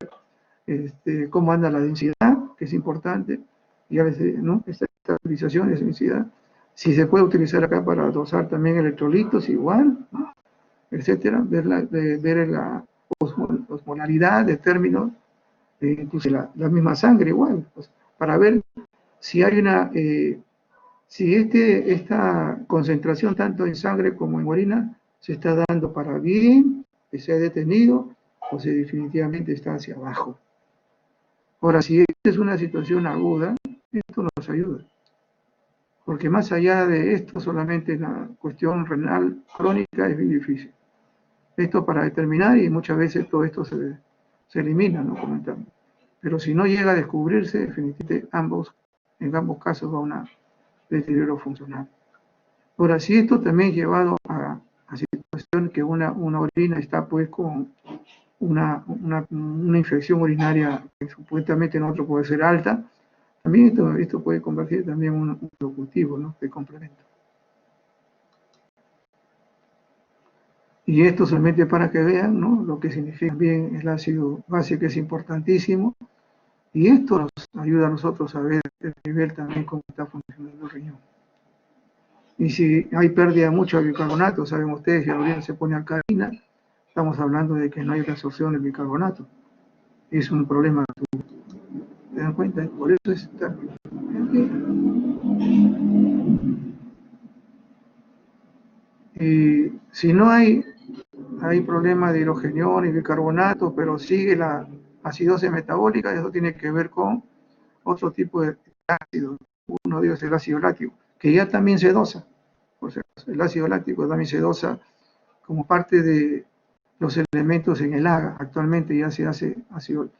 S1: cómo anda la densidad, que es importante, y a veces, ¿no? Esta estabilización de densidad. Si se puede utilizar acá para dosar también electrolitos, igual, ¿no? Etcétera, ver la osmolaridad de términos, incluso la misma sangre, igual, pues, para ver si hay si esta concentración tanto en sangre como en orina se está dando para bien que se ha detenido o si definitivamente está hacia abajo. Ahora, si esta es una situación aguda, esto nos ayuda. Porque más allá de esto, solamente la cuestión renal crónica es bien difícil. Esto para determinar, y muchas veces todo esto se elimina, ¿no? Comentamos. Pero si no llega a descubrirse, definitivamente en ambos casos va a un deterioro funcional. Ahora, si esto también llevado a situación que una orina está pues con una infección urinaria que supuestamente en otro puede ser alta, también esto puede convertir también en un objetivo, ¿no? De complemento. Y esto solamente para que vean, ¿no? Lo que significa bien el ácido base, que es importantísimo, y esto nos ayuda a nosotros a ver el nivel también cómo está funcionando el riñón. Y si hay pérdida de mucho bicarbonato, saben ustedes, si la orina se pone alcalina, estamos hablando de que no hay reabsorción de bicarbonato. Es un problema. ¿Se dan cuenta? Por eso es tan... Y si no hay problema de hidrogenión y bicarbonato, pero sigue la acidosis metabólica, eso tiene que ver con otro tipo de ácido. Uno de ellos es el ácido láctico, que ya también se dosa. O sea, el ácido láctico también se dosa como parte de los elementos en el AGA. Actualmente ya se hace ácido,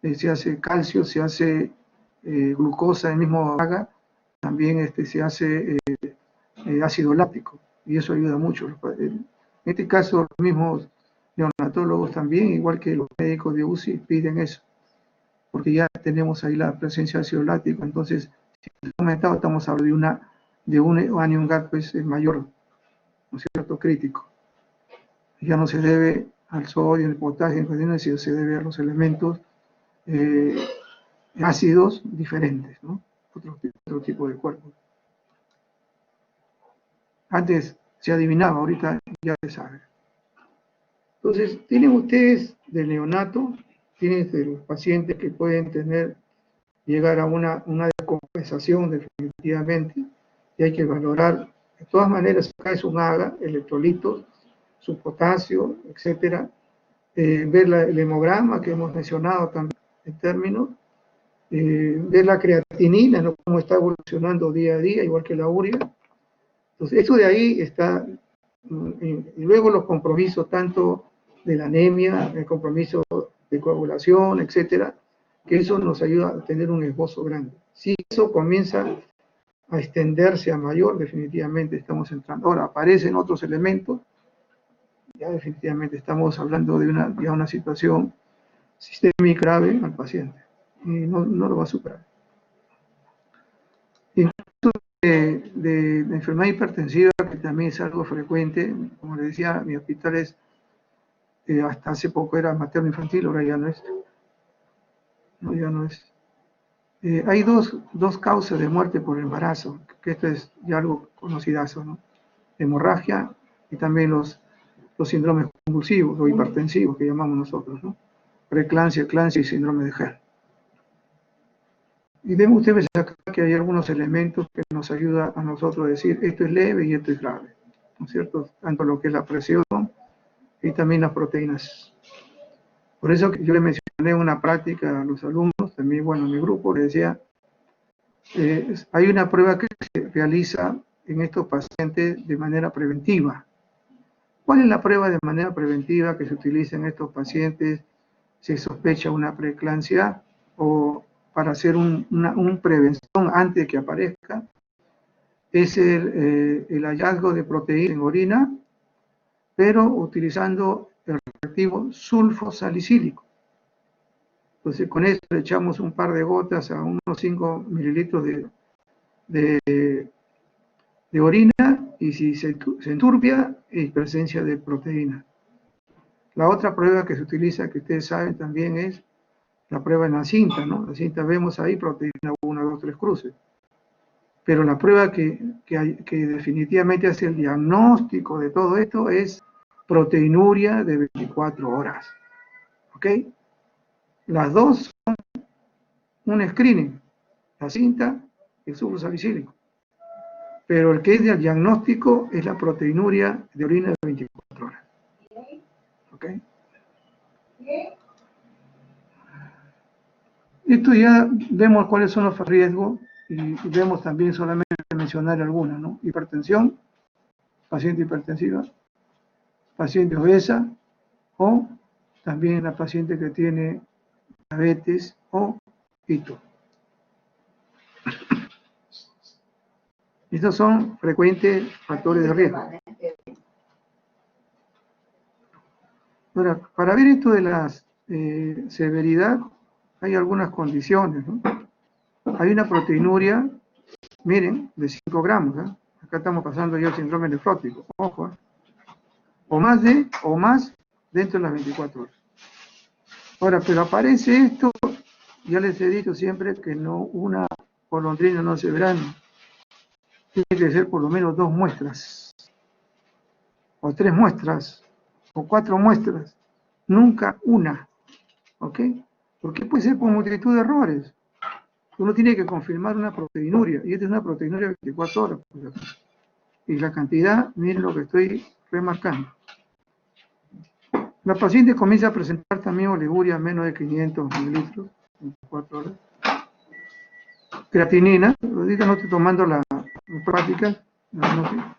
S1: se hace calcio, se hace glucosa en el mismo AGA, también se hace ácido láctico, y eso ayuda mucho. En este caso, los mismos neonatólogos también, igual que los médicos de UCI, piden eso, porque ya tenemos ahí la presencia de ácido láctico. Entonces, si está aumentado, estamos hablando de un anion gap pues, mayor, ¿no es cierto?, crítico. Ya no se debe al sodio, al potasio, sino se debe a los elementos ácidos diferentes, ¿no? Otro tipo de cuerpos. Antes se adivinaba, ahorita ya se sabe. Entonces, tienen ustedes del neonato, tienen de los pacientes que pueden llegar a una descompensación definitivamente, y hay que valorar. De todas maneras, acá es un AGA, electrolitos, su potasio, etcétera. Ver el hemograma que hemos mencionado también en términos, ver la creatinina, ¿no? Cómo está evolucionando día a día, igual que la urea. Entonces, eso de ahí está, y luego los compromisos tanto de la anemia, el compromiso de coagulación, etcétera, que eso nos ayuda a tener un esbozo grande. Si eso comienza a extenderse a mayor, definitivamente estamos entrando. Ahora, aparecen otros elementos, ya definitivamente estamos hablando de una situación sistémica grave al paciente, y no lo va a superar. De enfermedad hipertensiva, que también es algo frecuente, como les decía, mi hospital es, hasta hace poco era materno infantil, ahora ya no es. No, ya no es. Hay dos causas de muerte por embarazo, que esto es ya algo conocidazo, ¿no? Hemorragia y también los síndromes convulsivos o hipertensivos que llamamos nosotros, ¿no? Preeclampsia, eclampsia y síndrome de Herd. Y vemos ustedes acá que hay algunos elementos que nos ayudan a nosotros a decir esto es leve y esto es grave, ¿no es cierto? Tanto lo que es la presión y también las proteínas. Por eso que yo le mencioné una práctica a los alumnos, también, bueno, en mi grupo, le decía, hay una prueba que se realiza en estos pacientes de manera preventiva. ¿Cuál es la prueba de manera preventiva que se utiliza en estos pacientes? Se sospecha una preeclampsia o para hacer una prevención antes de que aparezca, es el hallazgo de proteínas en orina, pero utilizando el reactivo sulfosalicílico. Entonces, con esto le echamos un par de gotas a unos 5 mililitros de orina, y si se enturbia, es presencia de proteína. La otra prueba que se utiliza, que ustedes saben también, es la prueba en la cinta, ¿no? La cinta vemos ahí proteína 1, 2, 3 cruces. Pero la prueba que definitivamente hace el diagnóstico de todo esto es proteinuria de 24 horas. ¿Ok? Las dos son un screening, la cinta y el sulfosalicílico. Pero el que es del diagnóstico es la proteinuria de orina de 24 horas. ¿Ok? Esto ya vemos cuáles son los riesgos y vemos también solamente mencionar algunas, ¿no? Hipertensión, paciente hipertensiva, paciente obesa o también la paciente que tiene diabetes o hito. Estos son frecuentes factores de riesgo. Ahora, para ver esto de la severidad, hay algunas condiciones, ¿no? Hay una proteinuria, miren, de 5 gramos, ¿eh? Acá estamos pasando ya el síndrome nefrótico, ojo, ¿eh? o más dentro de las 24 horas. Ahora, pero aparece esto, ya les he dicho siempre que no una golondrina no se verán, tiene que ser por lo menos 2 muestras, o 3 muestras, o 4 muestras, nunca una, ¿ok? Porque puede ser por multitud de errores. Uno tiene que confirmar una proteinuria, y esta es una proteinuria de 24 horas. Y la cantidad, miren lo que estoy remarcando. La paciente comienza a presentar también oliguria menos de 500 mililitros en 24 horas. Creatinina, ahorita no estoy tomando la práctica,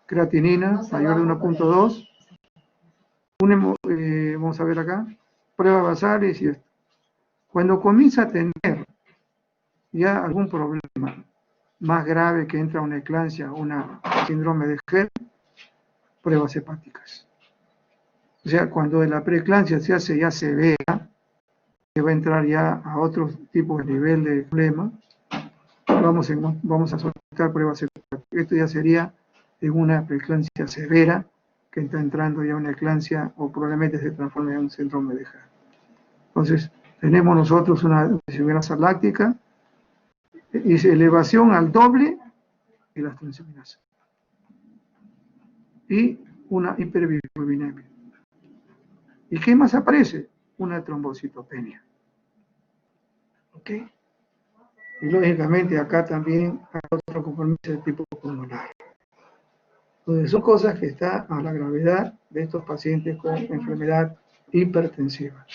S1: creatinina mayor de 1.2. Vamos a ver acá, pruebas basales y esto. Cuando comienza a tener ya algún problema más grave que entra una eclampsia, una síndrome de Gerd, pruebas hepáticas. O sea, cuando la preeclampsia se hace ya severa, que va a entrar ya a otro tipo de nivel de problema, vamos a solicitar pruebas hepáticas. Esto ya sería en una preeclampsia severa, que está entrando ya una eclampsia o probablemente se transforme en un síndrome de Gerd. Entonces, tenemos nosotros una deshidratación láctica y elevación al doble de las transaminasas. Y una hiperbilirubinemia. ¿Y qué más aparece? Una trombocitopenia. ¿Ok? Y lógicamente acá también hay otro compromiso de tipo pulmonar. Entonces son cosas que están a la gravedad de estos pacientes con enfermedad hipertensiva.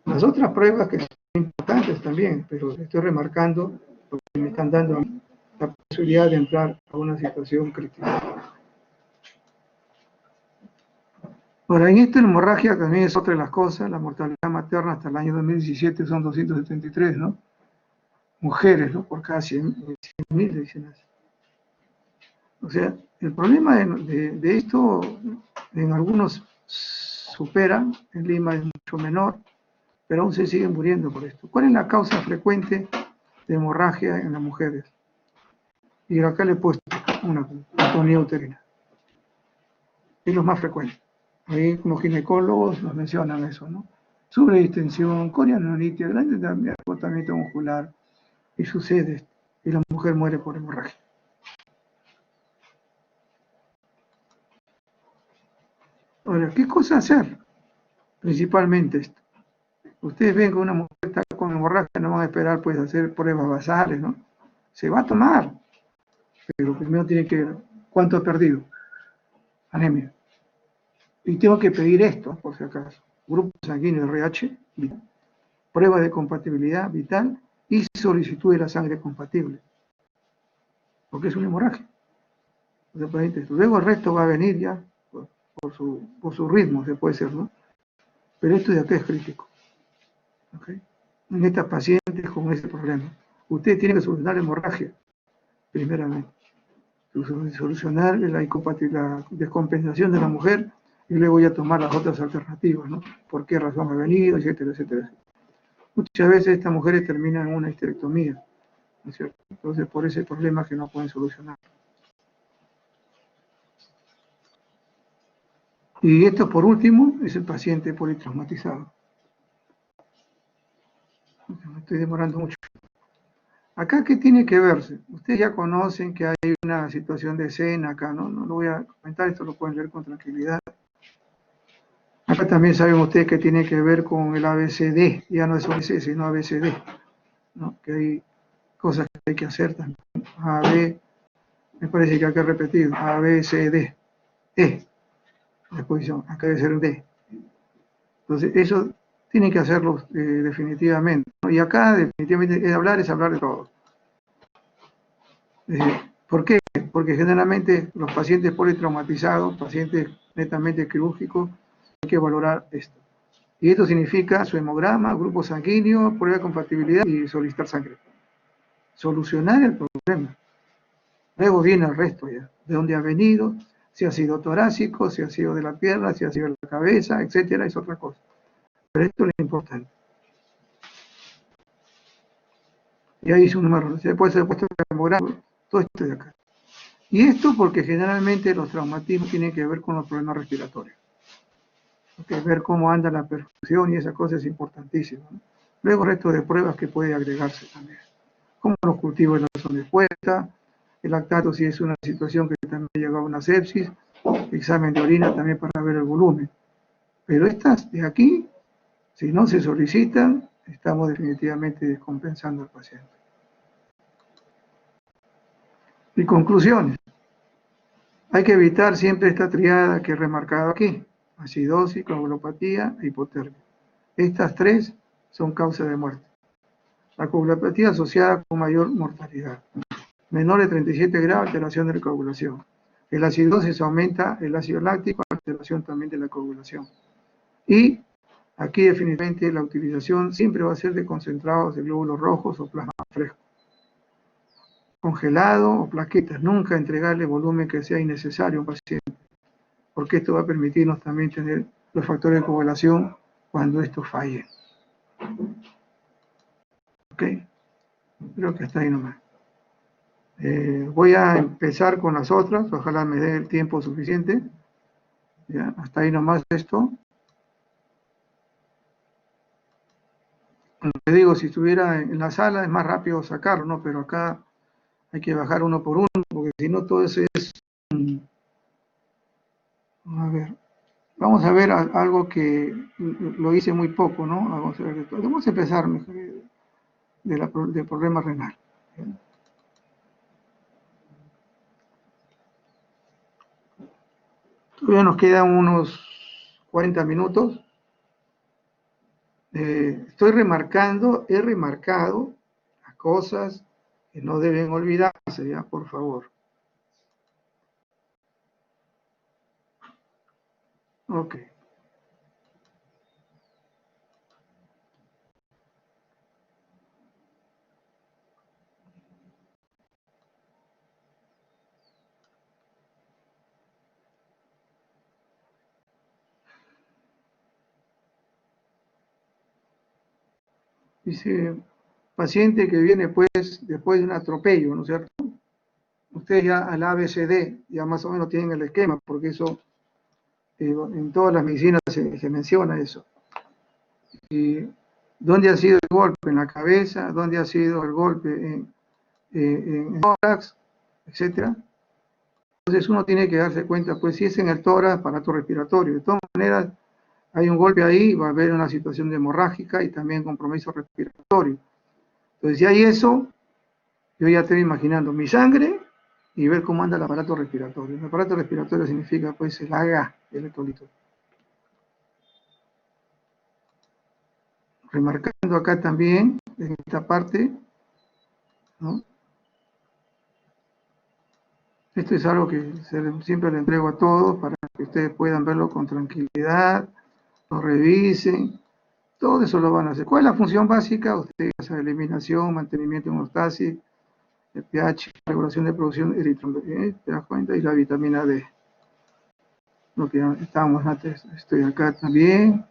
S1: Las otras pruebas que son importantes también, pero estoy remarcando lo que me están dando la posibilidad de entrar a una situación crítica. Ahora, en esta hemorragia también es otra de las cosas, la mortalidad materna hasta el año 2017 son 273, ¿no? Mujeres, ¿no? Por cada 100.000 dicen así. O sea, el problema de esto, en algunos supera, en Lima es mucho menor, pero aún se siguen muriendo por esto. ¿Cuál es la causa frecuente de hemorragia en las mujeres? Y acá le he puesto una atonía uterina. Es lo más frecuente. Ahí como ginecólogos nos mencionan eso, ¿no? Sobredistensión, corianonitis, grande agotamiento muscular, y sucede esto, y la mujer muere por hemorragia. Ahora, ¿qué cosa hacer? Principalmente esto. Ustedes ven que una mujer está con hemorragia, no van a esperar pues hacer pruebas basales, ¿no? Se va a tomar, pero primero tiene que ver cuánto ha perdido. Anemia. Y tengo que pedir esto, por si acaso. Grupo sanguíneo RH, prueba de compatibilidad vital y solicitud de la sangre compatible. Porque es una hemorragia. Luego el resto va a venir ya por su ritmo, se puede ser, ¿no? Pero esto de acá es crítico. ¿Okay? En estas pacientes con ese problema. Usted tiene que solucionar la hemorragia, primeramente. Solucionar la descompensación de la mujer y luego ya tomar las otras alternativas, ¿no? ¿Por qué razón ha venido? Etcétera, etcétera. Muchas veces estas mujeres terminan en una histerectomía, ¿no es cierto? Entonces, por ese problema que no pueden solucionar. Y esto, por último, es el paciente politraumatizado. Me estoy demorando mucho. Acá, ¿qué tiene que verse? Ustedes ya conocen que hay una situación de escena acá, ¿no? No lo voy a comentar, esto lo pueden leer con tranquilidad. Acá también saben ustedes que tiene que ver con el ABCD, ya no es OBC, sino ABCD, ¿no? Que hay cosas que hay que hacer también. A, B, me parece que acá he repetido, A, B, C, D, E, la exposición, acá debe ser D. Entonces, eso tienen que hacerlo definitivamente, ¿no? Y acá definitivamente es hablar de todo. ¿Por qué? Porque generalmente los pacientes politraumatizados, pacientes netamente quirúrgicos, hay que valorar esto. Y esto significa su hemograma, grupo sanguíneo, prueba de compatibilidad y solicitar sangre. Solucionar el problema. Luego viene el resto ya, de dónde ha venido, si ha sido torácico, si ha sido de la pierna, si ha sido de la cabeza, etcétera, es otra cosa. Pero esto es lo importante. Y ahí hice un número, se puede ser puesto el hemograma, todo esto de acá. Y esto porque generalmente los traumatismos tienen que ver con los problemas respiratorios. Porque ver cómo anda la perfusión y esa cosa es importantísimo, ¿no? Luego el resto de pruebas que puede agregarse también. Como los cultivos de la zona expuesta, el lactato si es una situación que también llega a una sepsis, examen de orina también para ver el volumen. Pero estas de aquí, si no se solicitan, estamos definitivamente descompensando al paciente. Y conclusiones. Hay que evitar siempre esta triada que he remarcado aquí: acidosis, coagulopatía e hipotermia. Estas tres son causa de muerte. La coagulopatía asociada con mayor mortalidad. Menor de 37 grados, alteración de la coagulación. La acidosis aumenta el ácido láctico, alteración también de la coagulación. Y aquí definitivamente la utilización siempre va a ser de concentrados de glóbulos rojos o plasma fresco. Congelado o plaquetas, nunca entregarle volumen que sea innecesario a un paciente, porque esto va a permitirnos también tener los factores de coagulación cuando estos fallen. ¿Ok? Creo que hasta ahí nomás. Voy a empezar con las otras, ojalá me dé el tiempo suficiente. ¿Ya? Hasta ahí nomás esto. Te digo, si estuviera en la sala es más rápido sacarlo, ¿no? Pero acá hay que bajar uno por uno, porque si no todo eso es... A ver, vamos a ver algo que lo hice muy poco, ¿no? Vamos a empezar mejor del problema renal. Todavía nos quedan unos 40 minutos. He remarcado las cosas que no deben olvidarse, ya, por favor. Ok. Dice, paciente que viene pues después de un atropello, ¿no es cierto? Ustedes ya al ABCD ya más o menos tienen el esquema, porque eso en todas las medicinas se menciona eso. Y ¿dónde ha sido el golpe? En la cabeza, ¿dónde ha sido el golpe? En tórax, etcétera. Entonces uno tiene que darse cuenta, pues si es en el tórax, aparato respiratorio. De todas maneras, hay un golpe ahí, va a haber una situación hemorrágica y también compromiso respiratorio. Entonces, si hay eso, yo ya estoy imaginando mi sangre y ver cómo anda el aparato respiratorio. El aparato respiratorio significa, pues, el H, el electrolito. Remarcando acá también, en esta parte, ¿no? Esto es algo que siempre le entrego a todos para que ustedes puedan verlo con tranquilidad, lo revisen. Todo eso lo van a hacer. ¿Cuál es la función básica? Ustedes hacen eliminación, mantenimiento de homeostasis, el pH, regulación de producción eritropoyetina, ¿te das cuenta? Y la vitamina D. Lo que estábamos antes, estoy acá también.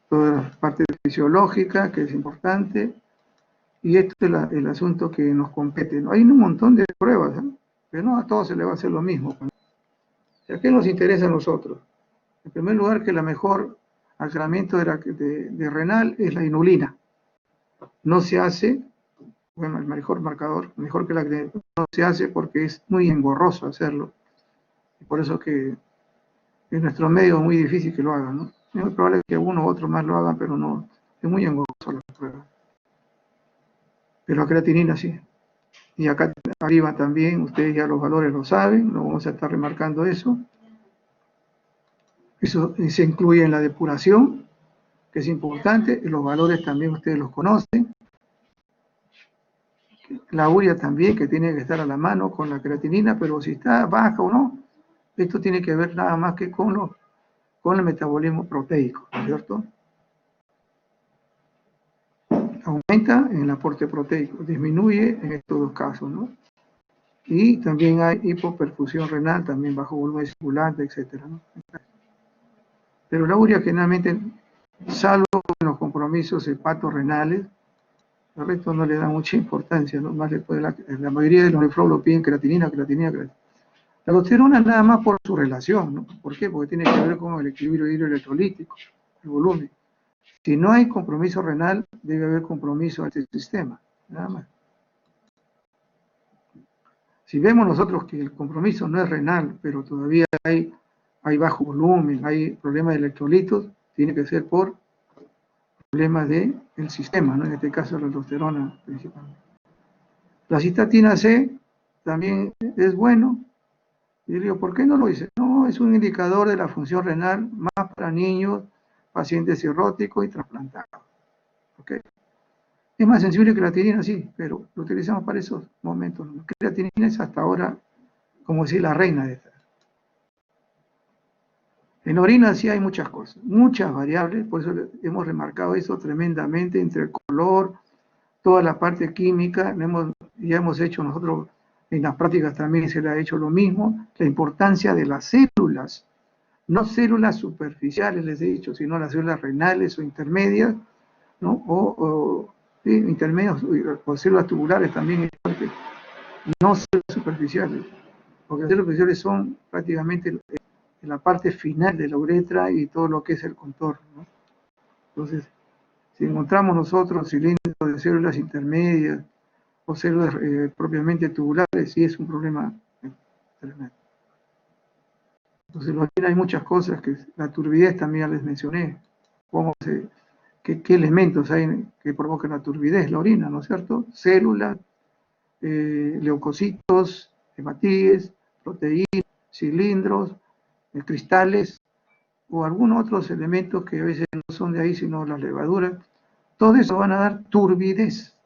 S1: Toda la parte fisiológica, que es importante. Y esto es el asunto que nos compete, ¿no? Hay un montón de pruebas, ¿eh? Pero no a todos se les va a hacer lo mismo. ¿Qué nos interesa a nosotros? En primer lugar, que la mejor aclaramiento de renal es la inulina. No se hace, bueno, el mejor marcador, mejor que la que no se hace porque es muy engorroso hacerlo. Y por eso que en nuestro medio es muy difícil que lo hagan, ¿no? Es muy probable que uno u otro más lo hagan, pero no, es muy engorroso la prueba. Pero la creatinina sí. Y acá arriba también, ustedes ya los valores lo saben, no vamos a estar remarcando eso. Eso se incluye en la depuración, que es importante, los valores también ustedes los conocen, la urea también, que tiene que estar a la mano con la creatinina, pero si está baja o no, esto tiene que ver nada más que con el metabolismo proteico, ¿no es cierto? Aumenta en el aporte proteico, disminuye en estos dos casos, ¿no? Y también hay hipoperfusión renal, también bajo volumen circulante, etcétera, ¿no? Pero la urea generalmente, salvo en los compromisos hepatorrenales, el resto no le da mucha importancia, ¿no? Más después la mayoría de los nefrólogos piden creatinina, creatinina, creatinina. La aldosterona nada más por su relación, ¿no? ¿Por qué? Porque tiene que ver con el equilibrio hidroelectrolítico, el volumen. Si no hay compromiso renal, debe haber compromiso en este sistema, nada más. Si vemos nosotros que el compromiso no es renal, pero todavía hay bajo volumen, hay problemas de electrolitos, tiene que ser por problemas del sistema, ¿no? En este caso la aldosterona principalmente. La cistatina C también es bueno. Y yo digo, ¿por qué no lo dice? No, es un indicador de la función renal más para niños, pacientes cirróticos y trasplantados. ¿Okay? Es más sensible que la creatinina, sí, pero lo utilizamos para esos momentos. La creatinina es hasta ahora, como decir, la reina de esta. En orina sí hay muchas cosas, muchas variables, por eso hemos remarcado eso tremendamente, entre el color, toda la parte química, ya hemos hecho nosotros, en las prácticas también se le ha hecho lo mismo, la importancia de las células, no células superficiales, les he dicho, sino las células renales o intermedias, ¿no? Sí, intermedias o células tubulares también, no células superficiales, porque las células superficiales son prácticamente en la parte final de la uretra y todo lo que es el contorno, ¿no? Entonces, si encontramos nosotros cilindros de células intermedias o células propiamente tubulares, sí es un problema tremendo. Entonces, en la orina hay muchas cosas, que la turbidez también ya les mencioné, qué elementos hay que provocan la turbidez, la orina, ¿no es cierto? Células, leucocitos, hematíes, proteínas, cilindros, cristales o algunos otros elementos que a veces no son de ahí, sino las levaduras. Todo eso van a dar turbidez.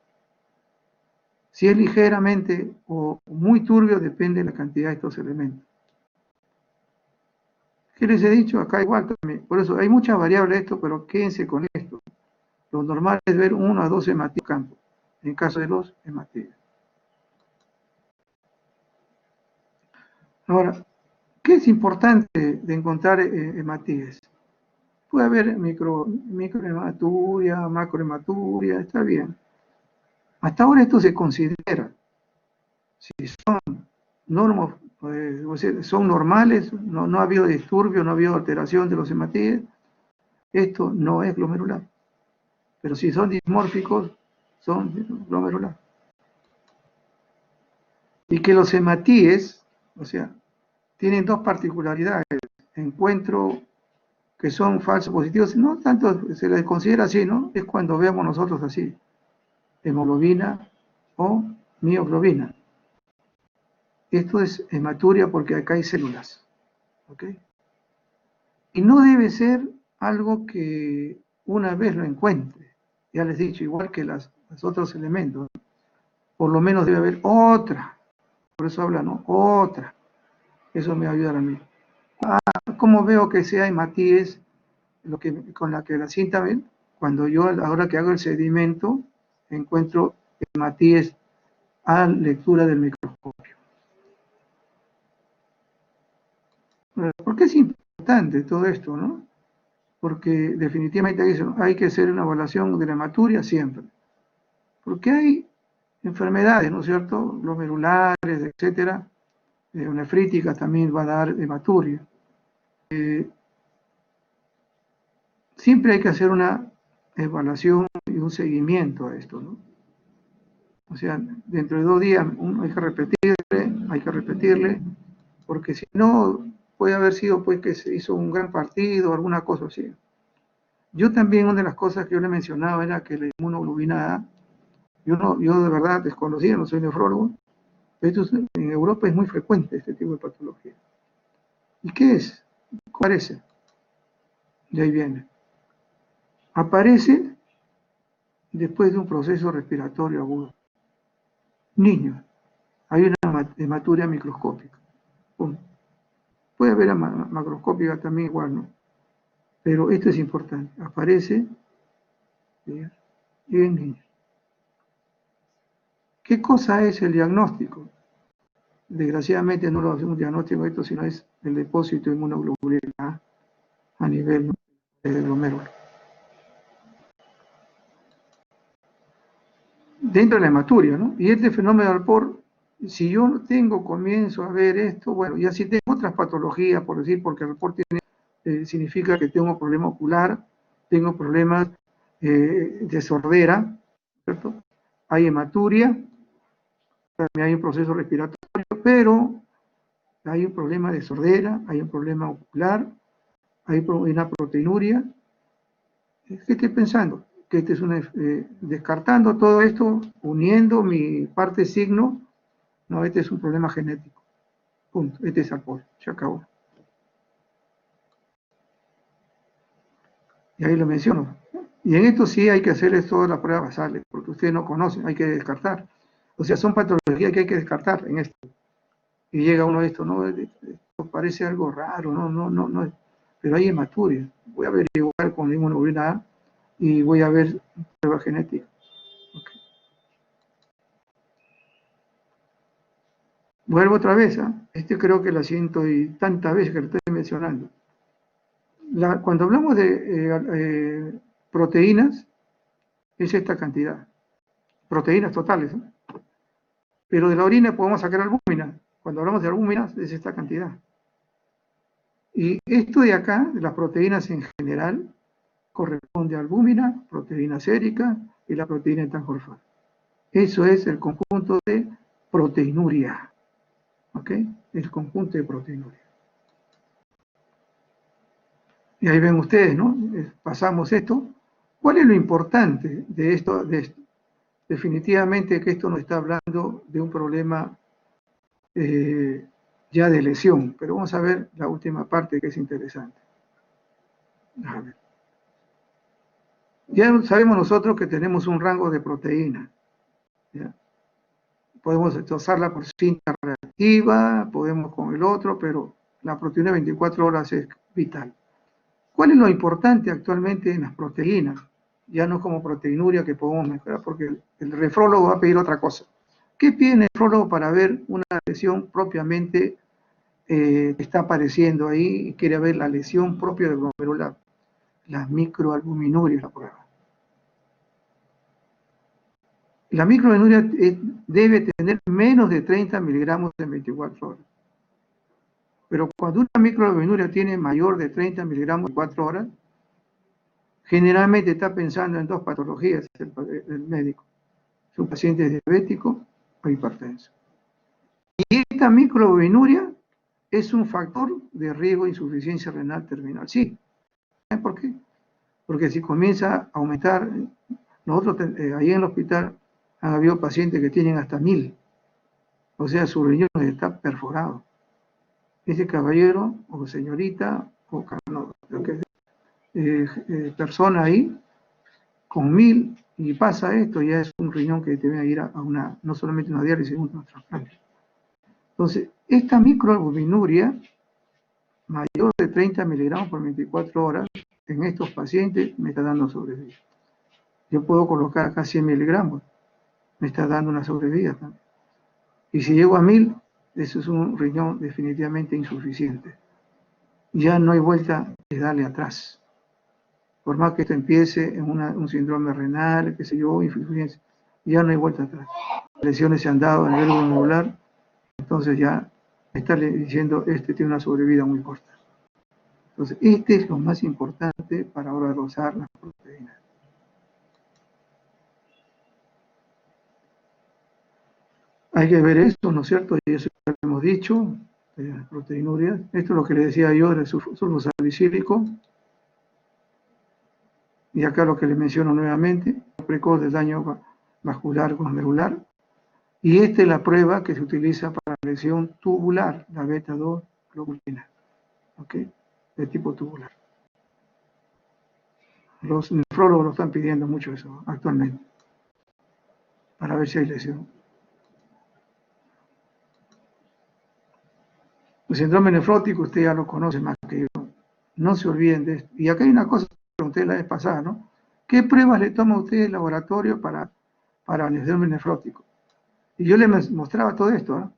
S1: Si es ligeramente o muy turbio, depende de la cantidad de estos elementos. ¿Qué les he dicho? Acá igual también. Por eso hay muchas variables de esto, pero quédense con esto. Lo normal es ver 1 a 2 hematíes en campo, en caso de los hematíes. Ahora, ¿qué es importante de encontrar hematíes? Puede haber microhematuria, macrohematuria, está bien. Hasta ahora esto se considera. Si son son normales, no ha habido disturbio, no ha habido alteración de los hematíes, esto no es glomerular. Pero si son dismórficos, son glomerular. Y que los hematíes, o sea, tienen dos particularidades. Encuentro que son falsos positivos, no tanto se les considera así, ¿no? Es cuando vemos nosotros así, hemoglobina o mioglobina. Esto es hematuria porque acá hay células, ¿ok? Y no debe ser algo que una vez lo encuentre, ya les he dicho, igual que los otros elementos, por lo menos debe haber otra, por eso habla, ¿no? Otra, eso me ayuda a mí. ¿Cómo veo que sea hematíes con la que la cinta ven? Cuando yo, ahora que hago el sedimento, encuentro hematíes a lectura del microscopio. ¿Por qué es importante todo esto, no? Porque definitivamente hay que hacer una evaluación de la hematuria siempre. Porque hay enfermedades, ¿no es cierto? Glomerulares, etcétera, nefríticas también va a dar hematuria. Siempre hay que hacer una evaluación y un seguimiento a esto, ¿no? O sea, dentro de 2 días hay que repetirle, porque si no, puede haber sido pues que se hizo un gran partido, alguna cosa así. Yo también, una de las cosas que yo le mencionaba era que la inmunoglobina A, yo de verdad desconocía, no soy nefrólogo, pero en Europa es muy frecuente este tipo de patología. ¿Y qué es? ¿Qué parece? De ahí viene. aparece después de un proceso respiratorio agudo. Niños, hay una hematuria microscópica. Puede haber macroscópica también igual, ¿no? Pero esto es importante, aparece en niños. ¿Qué cosa es el diagnóstico? Desgraciadamente no lo hacemos un diagnóstico de esto, sino es el depósito de inmunoglobulina a nivel del glomérulo. Dentro de la hematuria, ¿no? Y este fenómeno de Alport, si yo comienzo a ver esto, bueno, ya si tengo otras patologías, por decir, porque Alport significa que tengo problema ocular, tengo problemas de sordera, ¿cierto? Hay hematuria, también hay un proceso respiratorio, pero hay un problema de sordera, hay un problema ocular, hay una proteinuria. ¿Qué estoy pensando? Que este es descartando todo esto, uniendo mi parte signo, no, este es un problema genético. Punto. Este es Alport. Se acabó. Y ahí lo menciono. Y en esto sí hay que hacerles todas las pruebas basales, porque ustedes no conocen, hay que descartar. O sea, son patologías que hay que descartar en esto. Y llega uno a esto, no, esto parece algo raro, no. Pero hay hematuria. Voy a averiguar con la inmunoglobulina A y voy a ver prueba genética. Okay. Vuelvo otra vez, ¿eh? Creo que lo siento y tantas veces que lo estoy mencionando. Cuando hablamos de proteínas, es esta cantidad. Proteínas totales, ¿eh? Pero de la orina podemos sacar albúmina. Cuando hablamos de albúminas, es esta cantidad. Y esto de acá, de las proteínas en general, corresponde a albúmina, proteína sérica y la proteína transcorfal. Eso es el conjunto de proteinuria. ¿Ok? El conjunto de proteinuria. Y ahí ven ustedes, ¿no? Pasamos esto. ¿Cuál es lo importante de esto? Definitivamente que esto nos está hablando de un problema ya de lesión, pero vamos a ver la última parte que es interesante. A ver. Ya sabemos nosotros que tenemos un rango de proteína. ¿Ya? Podemos usarla por cinta reactiva, podemos con el otro, pero la proteína de 24 horas es vital. ¿Cuál es lo importante actualmente en las proteínas? Ya no como proteinuria que podemos mejorar, porque el nefrólogo va a pedir otra cosa. ¿Qué pide el nefrólogo para ver una lesión propiamente que está apareciendo ahí y quiere ver la lesión propia del glomerular? Las microalbuminurias, la prueba. La microalbuminuria debe tener menos de 30 miligramos en 24 horas. Pero cuando una microalbuminuria tiene mayor de 30 miligramos en 4 horas, generalmente está pensando en dos patologías el médico. Es un paciente diabético o hipertenso. Y esta microalbuminuria es un factor de riesgo de insuficiencia renal terminal. Sí. ¿Saben por qué? Porque si comienza a aumentar, nosotros ahí en el hospital han habido pacientes que tienen hasta 1000. O sea, su riñón está perforado. Ese caballero o señorita o persona ahí con 1000 y pasa esto, ya es un riñón que debe ir a una, no solamente una diálisis, sino un trasplante. Entonces, esta microalbuminuria mayor de 30 miligramos por 24 horas en estos pacientes me está dando sobrevida. Yo puedo colocar acá 100 miligramos, me está dando una sobrevida también. Y si llego a 1000, eso es un riñón definitivamente insuficiente. Ya no hay vuelta de darle atrás. Por más que esto empiece en un síndrome renal, qué sé yo, insuficiencia, ya no hay vuelta atrás. Lesiones se han dado a nivel glomerular, entonces ya me está diciendo, tiene una sobrevida muy corta. Entonces, es lo más importante para ahora dosar las proteínas. Hay que ver esto, ¿no es cierto? Y eso ya lo hemos dicho, proteinuria. Esto es lo que le decía yo del sulfuro salicílico. Y acá lo que le menciono nuevamente, precoz del daño vascular glomerular. Y esta es la prueba que se utiliza para la lesión tubular, la beta-2 globulina, ¿ok? De tipo tubular. Los nefrólogos lo están pidiendo mucho eso actualmente, para ver si hay lesión. El síndrome nefrótico usted ya lo conoce más que yo. No se olviden de esto. Y acá hay una cosa que pregunté la vez pasada, ¿no? ¿Qué pruebas le toma a usted el laboratorio para el síndrome nefrótico? Y yo le mostraba todo esto, ¿no?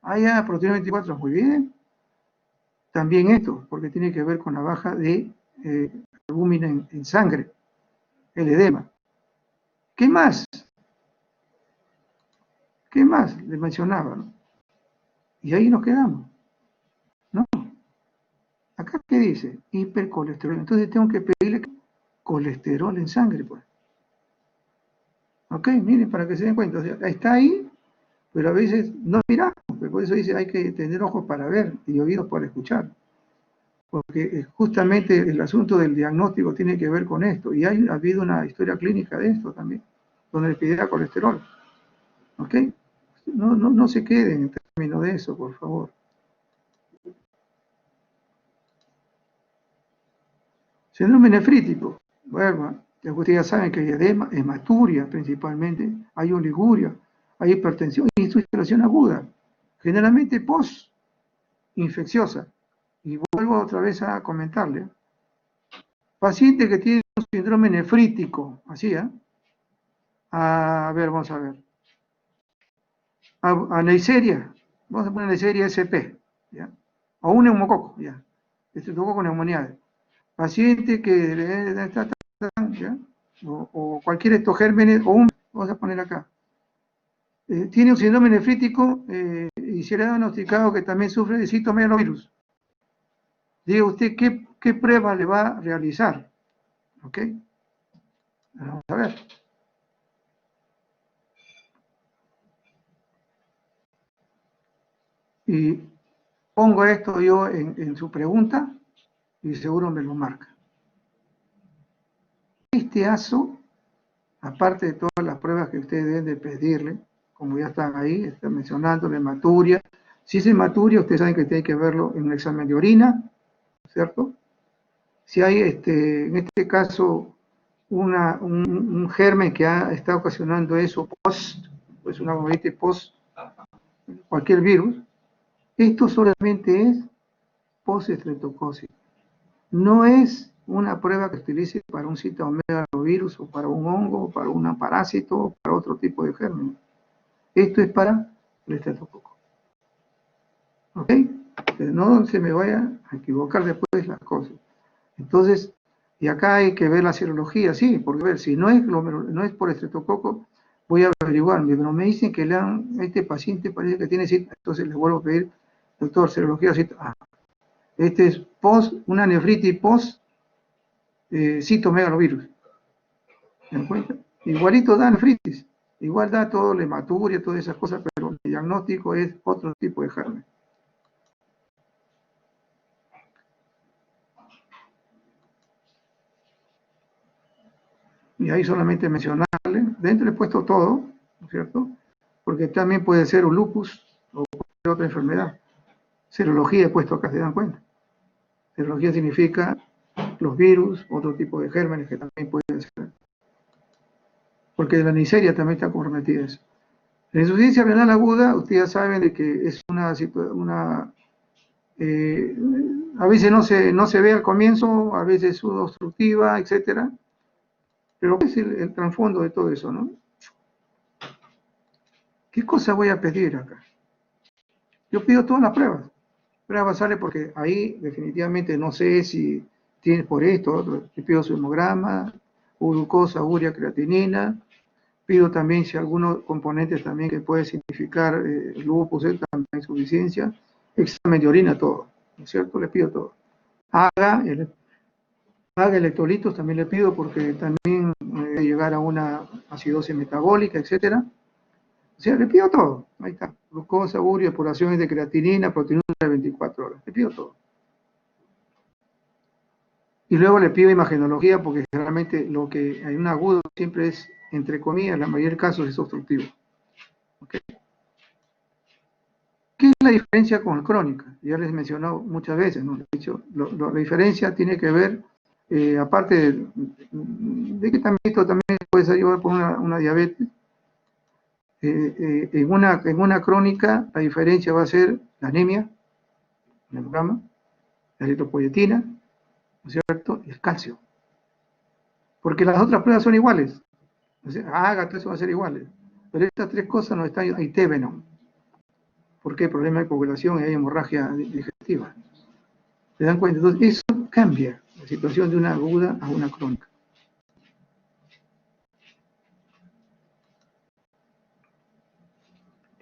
S1: Ah, ya, proteína 24, muy bien. También esto, porque tiene que ver con la baja de albúmina en sangre, el edema. ¿Qué más? ¿Qué más? Le mencionaba, ¿no? Y ahí nos quedamos, ¿no? Acá, ¿qué dice? Hipercolesterol. Entonces tengo que pedirle colesterol en sangre, pues. Ok, miren, para que se den cuenta, o sea, está ahí, pero a veces no miramos, pues por eso dice hay que tener ojos para ver y oídos para escuchar, porque justamente el asunto del diagnóstico tiene que ver con esto, y ha habido una historia clínica de esto también, donde le pidiera colesterol, ok, no se queden en términos de eso, por favor. Síndrome nefrítico, bueno, ustedes ya saben que hay edema, hematuria principalmente, hay oliguria, hay hipertensión y insuficiencia aguda, generalmente post-infecciosa. Y vuelvo otra vez a comentarle. Paciente que tiene un síndrome nefrítico, así, ¿eh? A ver, vamos a ver. A Neisseria, vamos a poner Neisseria SP, ¿ya? O un neumococo, ¿ya? Estreptococo neumoniae. Paciente que ¿ya? O cualquier estos gérmenes, o vamos a poner acá, tiene un síndrome nefrítico y se le ha diagnosticado que también sufre de citomegalovirus. Diga usted qué prueba le va a realizar, ¿ok? Vamos a ver. Y pongo esto yo en su pregunta y seguro me lo marca. Este ASO, aparte de todas las pruebas que ustedes deben de pedirle, como ya están ahí, están mencionando la hematuria. Si es hematuria, ustedes saben que tiene que verlo en un examen de orina, ¿cierto? Si hay, en este caso, un germen que está ocasionando eso pues una hematitis post cualquier virus, esto solamente es post-estreptocosis. No es una prueba que se utilice para un citomegalovirus o para un hongo, o para un parásito, o para otro tipo de germen. Esto es para el estreptococo. ¿Ok? Pero no se me vaya a equivocar después las cosas. Entonces, y acá hay que ver la serología, sí, porque a ver, si no es por estreptococo, voy a averiguar, pero me dicen que este paciente parece que tiene cita, entonces le vuelvo a pedir, doctor, serología, cita. Este es una nefritis post citomegalovirus. ¿Me encuentra? Igualito da nefritis, igual da todo la hematuria, todas esas cosas, pero el diagnóstico es otro tipo de germen. Y ahí solamente mencionarle, dentro he puesto todo, ¿no es cierto? Porque también puede ser un lupus o cualquier otra enfermedad. Serología he puesto acá, se dan cuenta. Serología significa los virus, otro tipo de gérmenes que también pueden ser. Porque la Neisseria también está comprometida eso. La insuficiencia renal aguda, ustedes ya saben de que es eh, a veces no se ve al comienzo, a veces es obstructiva, etcétera. Pero ¿qué es el trasfondo de todo eso, no? ¿Qué cosa voy a pedir acá? Yo pido todas las pruebas. Pruebas basales porque ahí definitivamente no sé si tiene por esto, otro. Yo pido su hemograma, glucosa, urea, creatinina. Pido también si algunos componentes también que puede significar lupus, también insuficiencia. Examen de orina, todo. ¿No es cierto? Le pido todo. Haga electrolitos, también le pido porque también puede llegar a una acidosis metabólica, etcétera. O sea, le pido todo. Ahí está. Glucosa, urea, depuraciones de creatinina, proteína de 24 horas. Le pido todo. Y luego le pido imagenología porque generalmente lo que hay un agudo siempre es, entre comillas, la mayoría de casos es obstructivo. ¿Okay? ¿Qué es la diferencia con crónica? Ya les he mencionado muchas veces, ¿no? De hecho, la diferencia tiene que ver aparte de que también esto también puede ser llevado por una diabetes, en una crónica la diferencia va a ser la anemia, el hemograma, la eritropoyetina, ¿no es cierto? Y el calcio. Porque las otras pruebas son iguales. O sea, todo eso va a ser iguales. Pero estas tres cosas no están, hay TB, porque hay problema de coagulación y hay hemorragia digestiva. ¿Se dan cuenta? Entonces, eso cambia la situación de una aguda a una crónica.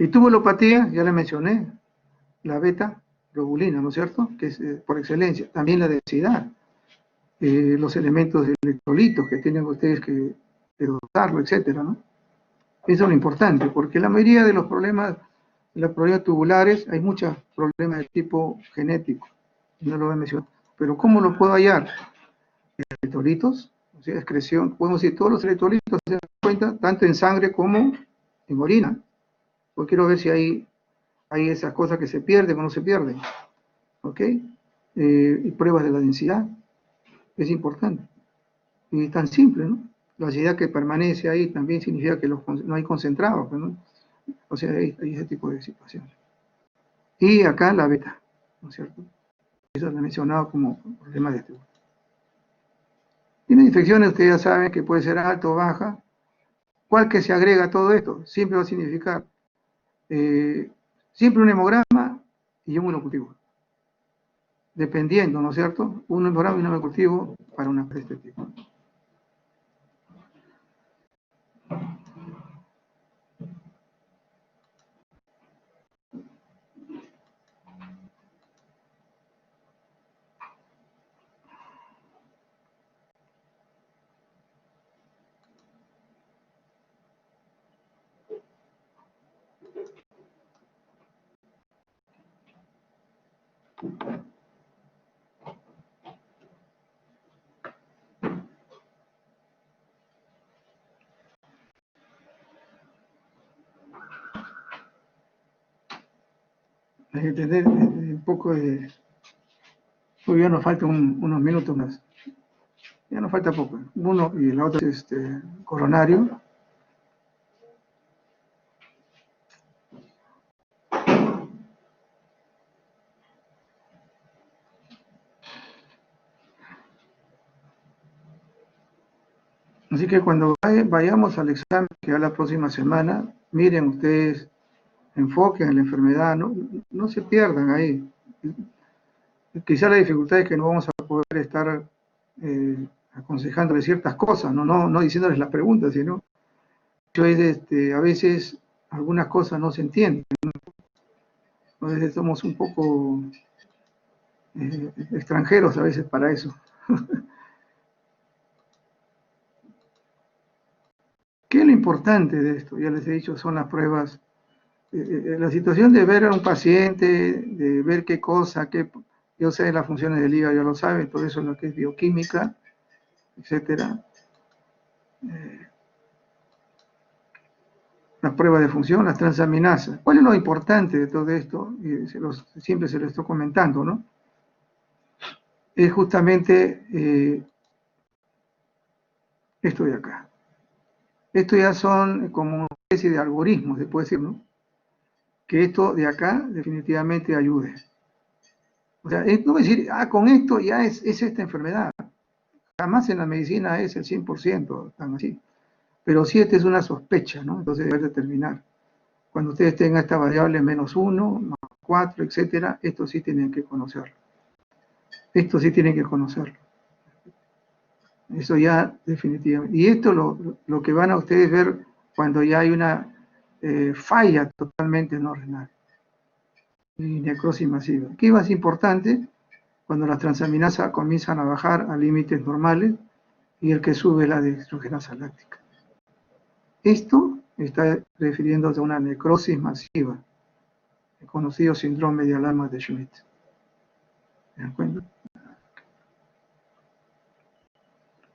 S1: Y tubulopatía, ya le mencioné, la beta globulina, ¿no es cierto? Que es por excelencia. También la densidad, los elementos electrolitos que tienen ustedes que dotarlo, etcétera, ¿no? Eso es lo importante, porque la mayoría de los problemas tubulares, hay muchos problemas de tipo genético, no lo voy a mencionar. Pero ¿cómo lo puedo hallar? Electrolitos, o sea, excreción, podemos decir, todos los electrolitos se dan cuenta, tanto en sangre como en orina. Pues quiero ver si hay esas cosas que se pierden o no se pierden. ¿Ok? Y pruebas de la densidad, es importante. Y es tan simple, ¿no? La densidad que permanece ahí también significa que no hay concentrados, ¿no? O sea, hay ese tipo de situaciones. Y acá la beta, ¿no es cierto? Eso lo he mencionado como problema de tubo. Tiene infecciones, ustedes ya saben que puede ser alta o baja. ¿Cuál que se agrega a todo esto? Siempre va a significar siempre un hemograma y un monocultivo. Dependiendo, ¿no es cierto? Un hemograma y un monocultivo para una de este tipo. Hay que tener un poco de... Pues ya nos faltan unos minutos más. Ya nos falta poco. Uno y la otra es coronario. Así que cuando vayamos al examen que va la próxima semana, miren ustedes, enfoquen en la enfermedad, no se pierdan ahí. Quizá la dificultad es que no vamos a poder estar aconsejándole ciertas cosas, no diciéndoles las preguntas, sino que a veces algunas cosas no se entienden. A veces somos un poco extranjeros a veces para eso. ¿Qué es lo importante de esto? Ya les he dicho, son las pruebas. La situación de ver a un paciente, de ver qué cosa, yo sé las funciones del hígado, ya lo saben, todo eso es lo que es bioquímica, etcétera. Las pruebas de función, las transaminasas. ¿Cuál es lo importante de todo esto? Y siempre se lo estoy comentando, ¿no? Es justamente esto de acá. Esto ya son como una especie de algoritmos, se puede decir, ¿no? Que esto de acá definitivamente ayude. O sea, no voy a decir, con esto ya es esta enfermedad. Jamás en la medicina es el 100%, tan así. Pero sí esta es una sospecha, ¿no? Entonces debe determinar. Cuando ustedes tengan esta variable -1, -4, etcétera, esto sí tienen que conocerlo. Esto sí tienen que conocerlo. Eso ya definitivamente. Y esto lo que van a ustedes ver cuando ya hay una falla totalmente no renal y necrosis masiva. ¿Qué más importante? Cuando las transaminasas comienzan a bajar a límites normales y el que sube la deshidrogenasa láctica. Esto está refiriéndose a una necrosis masiva, el conocido síndrome de alarma de Schmidt. ¿Se dan cuenta?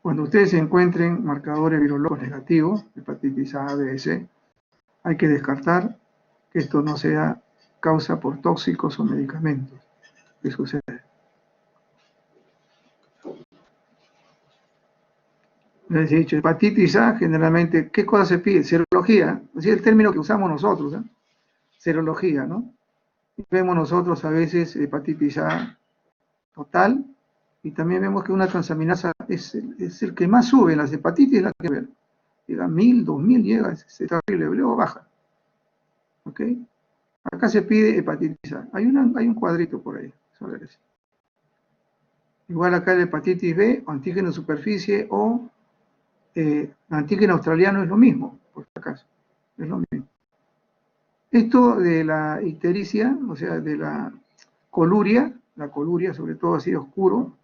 S1: Cuando ustedes encuentren marcadores virológicos negativos, hepatitis A, B, C, hay que descartar que esto no sea causa por tóxicos o medicamentos. ¿Qué sucede? Les he dicho, hepatitis A, generalmente, ¿qué cosa se pide? Serología, así es el término que usamos nosotros, ¿eh? Serología, ¿no? Vemos nosotros a veces hepatitis A total, y también vemos que una transaminasa es el que más sube en las hepatitis, la que ver. Llega a 1000, 2000, llega, es terrible, luego baja. ¿Ok? Acá se pide hepatitis A. Hay un cuadrito por ahí. Igual acá la hepatitis B, antígeno de superficie o antígeno australiano es lo mismo, por si acaso. Es lo mismo. Esto de la ictericia, o sea, de la coluria sobre todo así oscuro,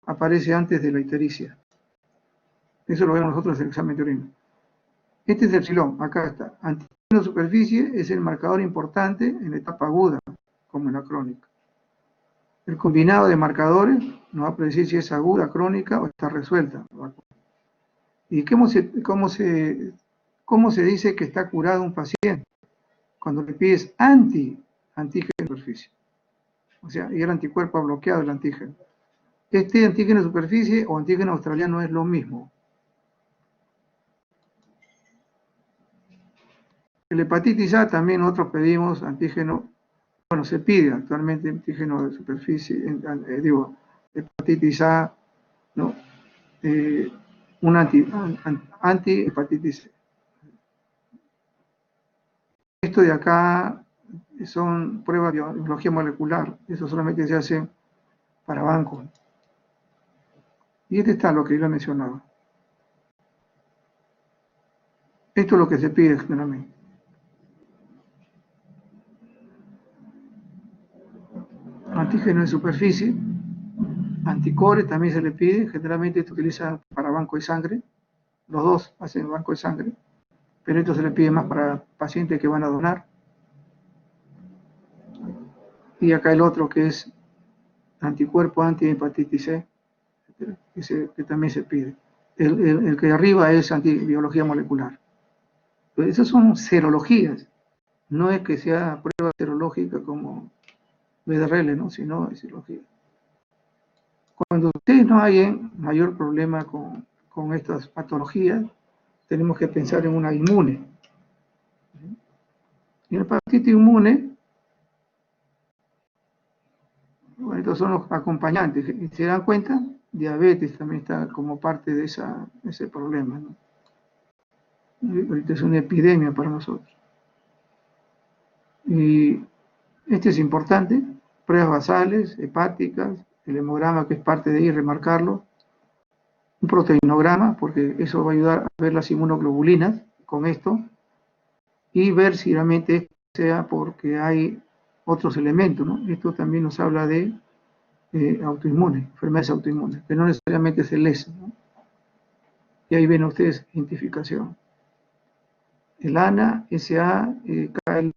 S1: aparece antes de la ictericia. Eso lo vemos nosotros en el examen de orina. Este es el epsilon, acá está. Antígeno de superficie es el marcador importante en la etapa aguda, como en la crónica. El combinado de marcadores nos va a predecir si es aguda, crónica o está resuelta. ¿Y cómo se dice que está curado un paciente? Cuando le pides antígeno de superficie. O sea, y el anticuerpo ha bloqueado el antígeno. Este antígeno de superficie o antígeno australiano es lo mismo. El hepatitis A también nosotros pedimos antígeno, bueno, se pide actualmente antígeno de superficie, hepatitis A, ¿no? Un anti-hepatitis C. Esto de acá son pruebas de biología molecular, eso solamente se hace para bancos. Y este está lo que yo he mencionado. Esto es lo que se pide generalmente. Antígeno de superficie, anticore también se le pide, generalmente se utiliza para banco de sangre, los dos hacen banco de sangre, pero esto se le pide más para pacientes que van a donar. Y acá el otro que es anticuerpo anti-hepatitis C, que también se pide. El que arriba es antibiología molecular. Pero esas son serologías, no es que sea prueba serológica como BDRL, ¿no? Sino es serología. Cuando ustedes no hayan mayor problema con estas patologías, tenemos que pensar en una inmune. Y la hepatitis inmune, bueno, estos son los acompañantes. Y se dan cuenta, diabetes también está como parte de ese problema, ¿no? Ahorita es una epidemia para nosotros. Y este es importante, pruebas basales, hepáticas, el hemograma que es parte de ahí, remarcarlo, un proteinograma, porque eso va a ayudar a ver las inmunoglobulinas con esto, y ver si realmente sea porque hay otros elementos, ¿no? Esto también nos habla de autoinmune, enfermedades autoinmunes, que no necesariamente es el S, ¿no? Y ahí ven ustedes identificación. El ANA, SA, KL,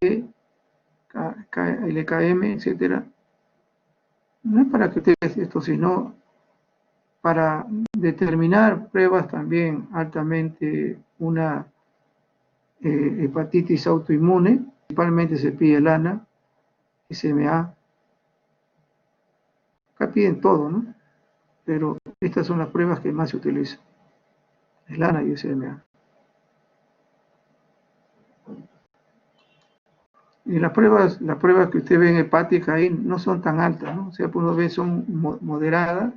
S1: LKM, etcétera. No es para que ustedes esto, sino para determinar pruebas también altamente una hepatitis autoinmune, principalmente se pide el ANA, SMA. Acá piden todo, ¿no? Pero estas son las pruebas que más se utilizan. El ANA y SMA. Y las pruebas que usted ve en hepática ahí no son tan altas, ¿no? O sea, por una vez son moderadas,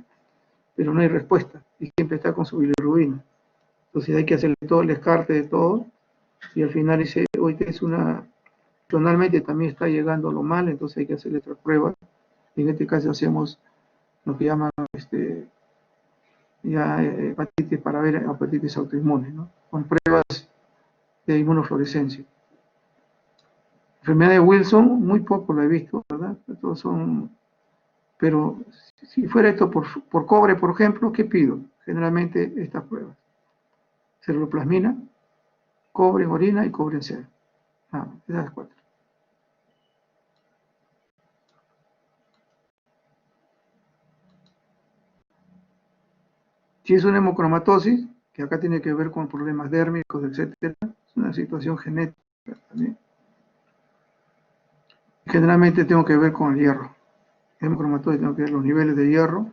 S1: pero no hay respuesta. Y siempre está con su bilirrubina. Entonces hay que hacerle todo el descarte de todo. Y al final dice, hoy es funcionalmente también está llegando lo mal, entonces hay que hacerle otra prueba. Y en este caso hacemos lo que llaman hepatitis para ver hepatitis autoinmune, ¿no? Con pruebas de inmunofluorescencia. Enfermedad de Wilson, muy poco lo he visto, ¿verdad? Todos son, pero si fuera esto por cobre, por ejemplo, ¿qué pido? Generalmente estas pruebas. Ceruloplasmina, cobre en orina y cobre en sangre. Esas cuatro. Si es una hemocromatosis, que acá tiene que ver con problemas dérmicos, etcétera, es una situación genética también. Generalmente tengo que ver con el hierro. Hemocromatosis tengo que ver los niveles de hierro,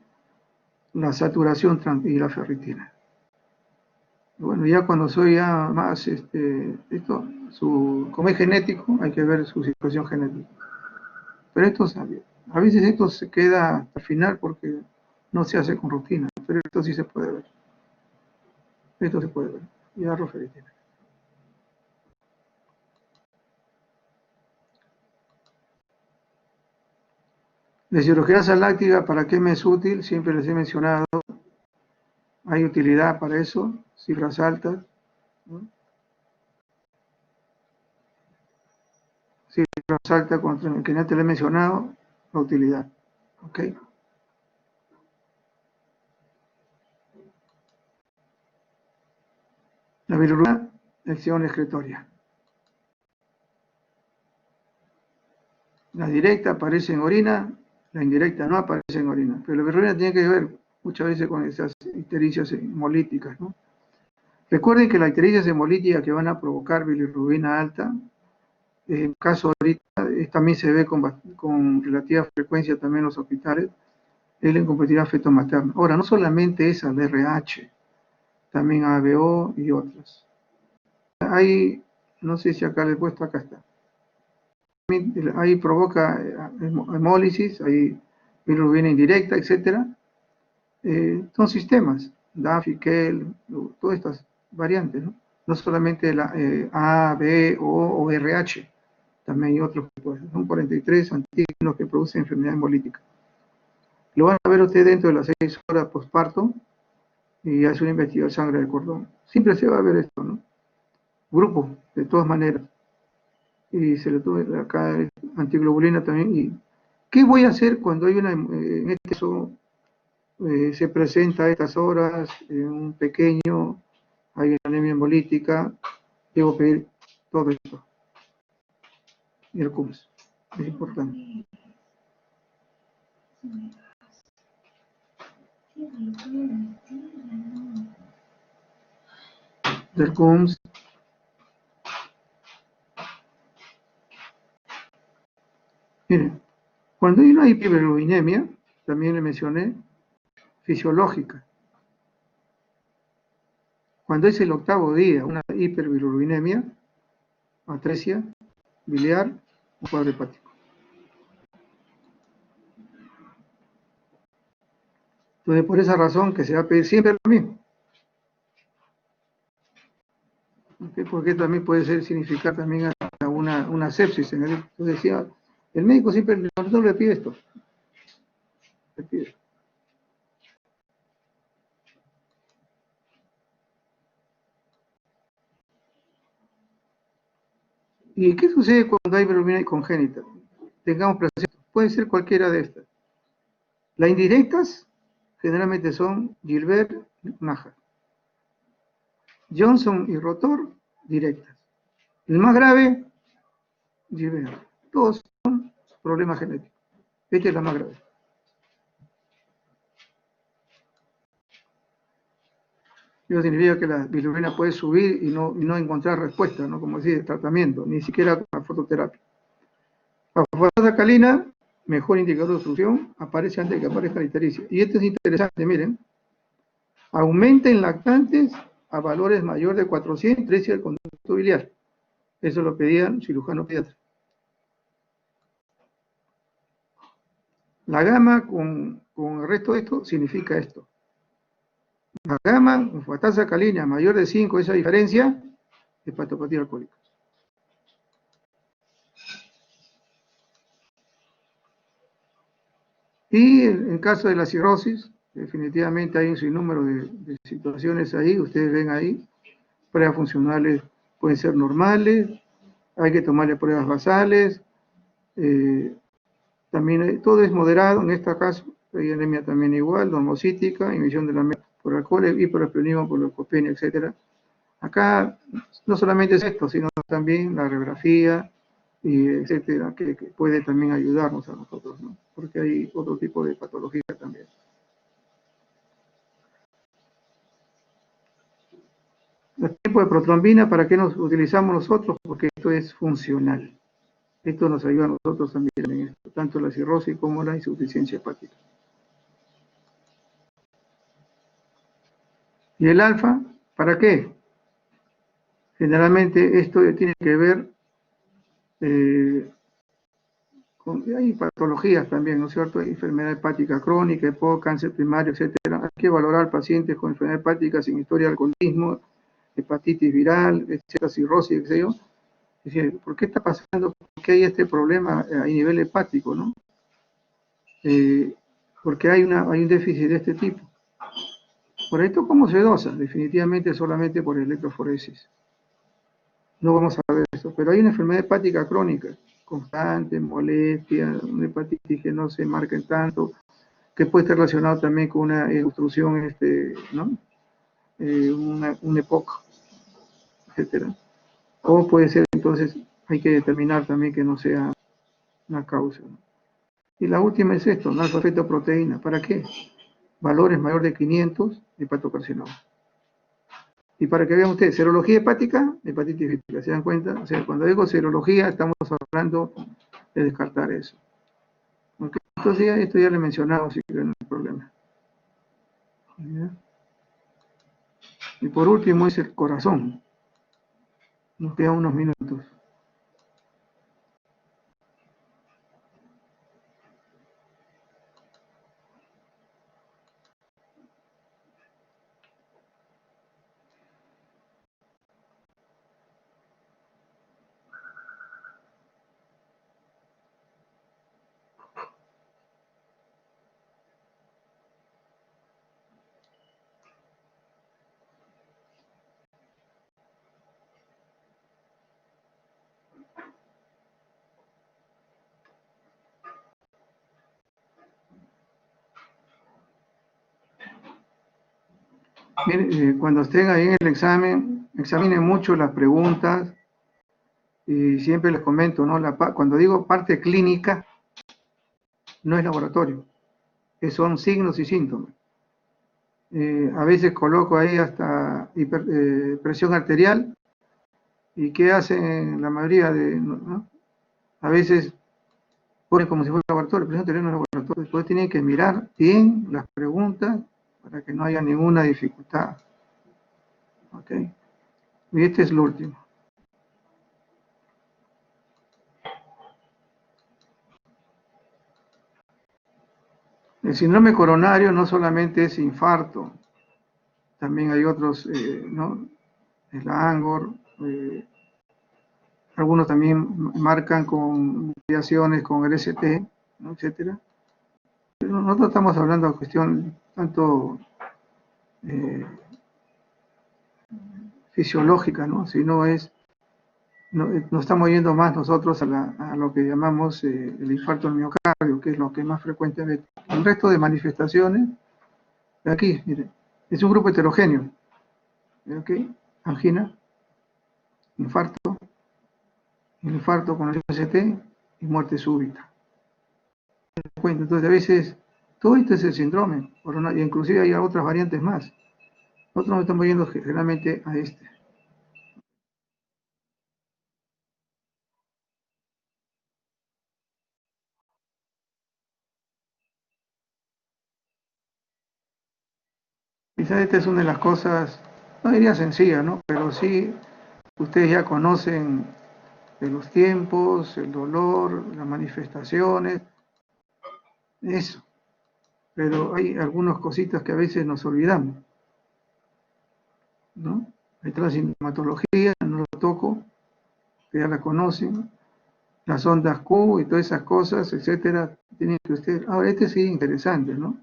S1: la saturación y la ferritina. Bueno, ya cuando soy ya más, como es genético, hay que ver su situación genética. Pero a veces esto se queda hasta el final porque no se hace con rutina, pero esto sí se puede ver. Esto se puede ver. Ya, Roger. Deshidrogenasa láctica, ¿para qué me es útil? Siempre les he mencionado, hay utilidad para eso, cifras altas, ¿no? Cifras altas, que no te lo he mencionado, la utilidad. ¿Ok? La bilirrubina, acción excretoria. La directa aparece en orina, la indirecta no aparece en orina, pero la bilirrubina tiene que ver muchas veces con esas ictericias hemolíticas, ¿no? Recuerden que las ictericias hemolíticas que van a provocar bilirrubina alta, en el caso ahorita, también se ve con relativa frecuencia también en los hospitales, es la incompatibilidad feto-materna. Ahora, no solamente esa, la RH, también ABO y otras. Hay, no sé si acá le he puesto, acá está. Ahí provoca hemólisis, hay bilirrubina indirecta, etcétera. Son sistemas, DAF, KEL, todas estas variantes, ¿no? No solamente la A, B, O RH, también hay otros que pueden, son 43 antígenos que producen enfermedad hemolítica. Lo van a ver usted dentro de las 6 horas postparto y hace una investigación de sangre de cordón. Siempre se va a ver esto, ¿no? Grupo, de todas maneras. Y se le tuve acá antiglobulina también. ¿Y qué voy a hacer cuando hay en este caso, se presenta a estas horas, un pequeño, hay anemia hemolítica? Debo pedir todo esto. Y el CUMS. Es importante. Del CUMS. Miren, cuando hay una hiperbilirubinemia, también le mencioné, fisiológica. Cuando es el octavo día, una hiperbilirubinemia, atresia biliar o cuadro hepático. Entonces, por esa razón que se va a pedir siempre lo mismo. ¿Okay? Porque también puede significar también hasta una sepsis. Entonces decía, el médico siempre no le pide esto. Le pide. ¿Y qué sucede cuando hay bilirrubina congénita? Tengamos presente, puede ser cualquiera de estas. Las indirectas generalmente son Gilbert, Naja. Johnson y Rotor, directas. El más grave, Gilbert. Todos son problemas genéticos. Esta es la más grave. Eso significa que la bilirrubina puede subir y no encontrar respuesta, ¿no? Como decía, el tratamiento, ni siquiera con la fototerapia. La fosfatasa alcalina, mejor indicador de obstrucción, aparece antes de que aparezca la ictericia. Y esto es interesante, miren. Aumenta en lactantes a valores mayor de 400, ictericia del conducto biliar. Eso lo pedían cirujano pediatra. La gama con el resto de esto significa esto. La gama con fosfatasa alcalina mayor de 5, esa diferencia, hepatopatía alcohólica. Y en caso de la cirrosis, definitivamente hay un sinnúmero de situaciones ahí, ustedes ven ahí, pruebas funcionales pueden ser normales, hay que tomarle pruebas basales, también todo es moderado en este caso, hay anemia también igual, normocítica, emisión de la meta por alcohol, hiperesplenismo por leucopenia, etc. Acá no solamente es esto, sino también la radiografía, y etcétera, que puede también ayudarnos a nosotros, ¿no? Porque hay otro tipo de patología también. El tipo de protrombina, ¿para qué nos utilizamos nosotros? Porque esto es funcional. Esto nos ayuda a nosotros también en esto, tanto la cirrosis como la insuficiencia hepática. Y el alfa, ¿Para qué? Generalmente esto tiene que ver hay patologías también, ¿no es cierto? Hay enfermedad hepática crónica, EPOC, cáncer primario, etcétera. Hay que valorar pacientes con enfermedad hepática sin historia de alcoholismo, hepatitis viral, etcétera, cirrosis, qué sé yo. Es decir, ¿por qué está pasando? ¿Por qué hay este problema a nivel hepático, no? Porque hay un déficit de este tipo. Por esto, ¿cómo se dosa? Definitivamente solamente por electroforesis. No vamos a ver eso, pero hay una enfermedad hepática crónica, constante, molestia, una hepatitis que no se marca en tanto, que puede estar relacionado también con una obstrucción, ¿no? Un EPOC, etcétera. O puede ser, entonces, hay que determinar también que no sea una causa, ¿no? Y la última es esto, alfa-fetoproteína. ¿Para qué? Valores mayor de 500, hepatocarcinoma. Y para que vean ustedes, serología hepática, hepatitis vírica, ¿se dan cuenta? O sea, cuando digo serología, estamos hablando de descartar eso. ¿Okay? Entonces, esto ya lo he mencionado, así que no hay problema. ¿Ya? Y por último es el corazón. Nos quedan unos minutos. Miren, cuando estén ahí en el examen, examinen mucho las preguntas y siempre les comento, ¿no? Cuando digo parte clínica, no es laboratorio, que son signos y síntomas. A veces coloco ahí hasta presión arterial y ¿qué hacen la mayoría de, ¿no? A veces ponen como si fuera laboratorio, presión arterial no es laboratorio. Después tienen que mirar bien las preguntas para que no haya ninguna dificultad. ¿Ok? Y este es lo último. El síndrome coronario no solamente es infarto, también hay otros, ¿no? El ANGOR, algunos también marcan con variaciones con el ST, ¿no? Etcétera. Pero nosotros estamos hablando de cuestión tanto fisiológica, ¿no? Sino es, nos estamos yendo más nosotros a lo que llamamos el infarto del miocardio, que es lo que más frecuentemente. El resto de manifestaciones, aquí, miren, es un grupo heterogéneo. ¿Ok? Angina, infarto con el ST y muerte súbita. Entonces, a veces, todo esto es el síndrome, y inclusive hay otras variantes más. Nosotros nos estamos yendo generalmente a este. Quizás esta es una de las cosas, no diría sencilla, ¿no? Pero sí, ustedes ya conocen de los tiempos, el dolor, las manifestaciones, eso. Pero hay algunas cositas que a veces nos olvidamos, ¿no? Ahí está la sintomatología, no lo toco, que ya la conocen, las ondas Q y todas esas cosas, etcétera, tienen que ustedes. Ahora, este sí es interesante, ¿no?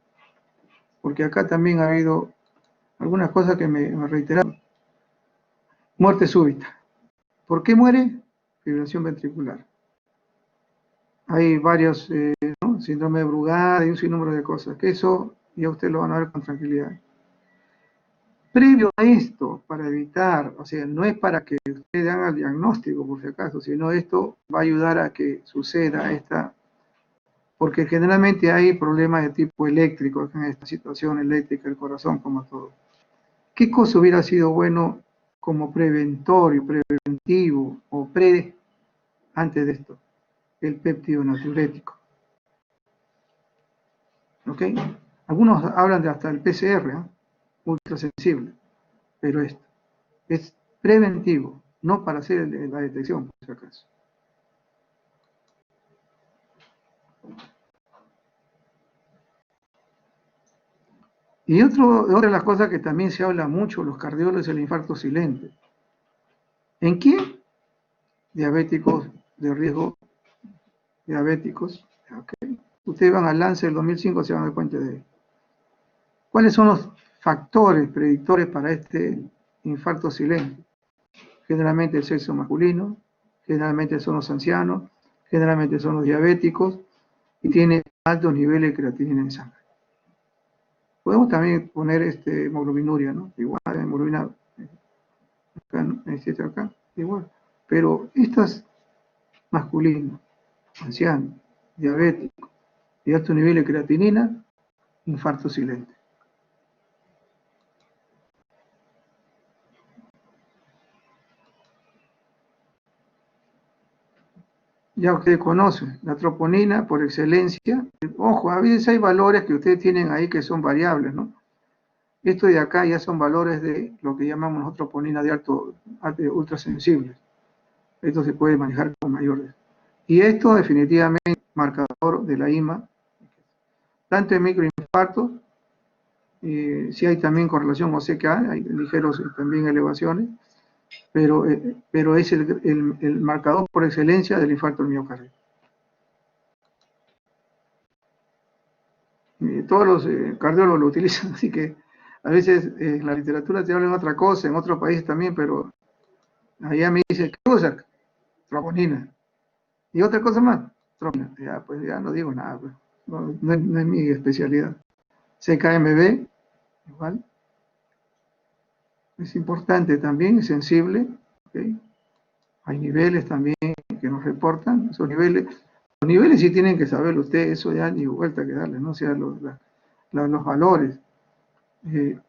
S1: Porque acá también ha habido algunas cosas que me reiteraron. Muerte súbita. ¿Por qué muere? Fibrilación ventricular. Hay varios, ¿no? Síndrome de Brugada y un sinnúmero de cosas, que eso ya ustedes lo van a ver con tranquilidad. Previo a esto, para evitar, o sea, no es para que ustedes hagan el diagnóstico por si acaso, sino esto va a ayudar a que suceda esta, porque generalmente hay problemas de tipo eléctrico en esta situación eléctrica del corazón, como todo. ¿Qué cosa hubiera sido bueno como preventorio, preventivo o antes de esto? El péptido natriurético. ¿Ok? Algunos hablan de hasta el PCR, ¿eh? Ultrasensible. pero esto es preventivo, no para hacer la detección, por si acaso. Y otra de las cosas que también se habla mucho los cardiólogos es el infarto silente. ¿En quién? Diabéticos de riesgo, diabéticos. Okay. Ustedes van al Lance del 2005, se van a dar cuenta de ello. ¿Cuáles son los factores predictores para este infarto silente? Generalmente el sexo masculino, generalmente son los ancianos, generalmente son los diabéticos y tienen altos niveles de creatinina en sangre. Podemos también poner hemoglobinuria, ¿no? Igual, hemoglobina acá, ¿no? Acá, igual. Pero estas masculinos, ancianos, diabéticos y alto nivel de creatinina, infarto silente. Ya ustedes conocen la troponina por excelencia. Ojo, a veces hay valores que ustedes tienen ahí que son variables, ¿no? Esto de acá ya son valores de lo que llamamos nosotros troponina de ultrasensibles. Esto se puede manejar con mayores. Y esto definitivamente marcador de la IMA, tanto en microinfartos, si hay también correlación OCK, hay ligeros también elevaciones, pero es el marcador por excelencia del infarto del miocardio. Todos los cardiólogos lo utilizan, así que a veces en la literatura te hablan otra cosa, en otros países también, pero allá me dice, ¿qué usa? Troponina. Y otra cosa más, troponina. Ya, pues ya no digo nada, pues. No es mi especialidad. CKMB, igual. Es importante también, es sensible. ¿Okay? Hay niveles también que nos reportan, esos niveles. Los niveles sí tienen que saberlo ustedes, eso ya ni vuelta que darle, ¿no? O sea, los valores.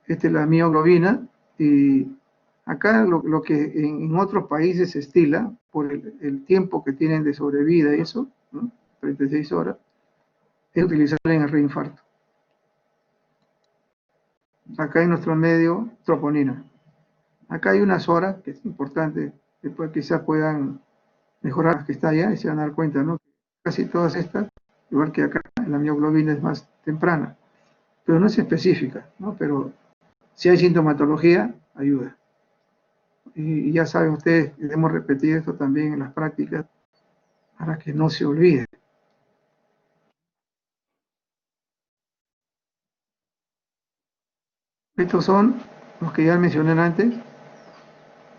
S1: Esta es la mioglobina, y acá lo que en otros países se estila, por el tiempo que tienen de sobrevida, eso, ¿no? 36 horas, es utilizarla en el reinfarto. Acá en nuestro medio, troponina. Acá hay unas horas que es importante, después quizás puedan mejorar las que está allá y se van a dar cuenta, ¿no? Casi todas estas, igual que acá, la mioglobina es más temprana, pero no es específica, ¿no? Pero si hay sintomatología, ayuda. Y ya saben ustedes, hemos repetido esto también en las prácticas, para que no se olvide. Estos son los que ya mencioné antes,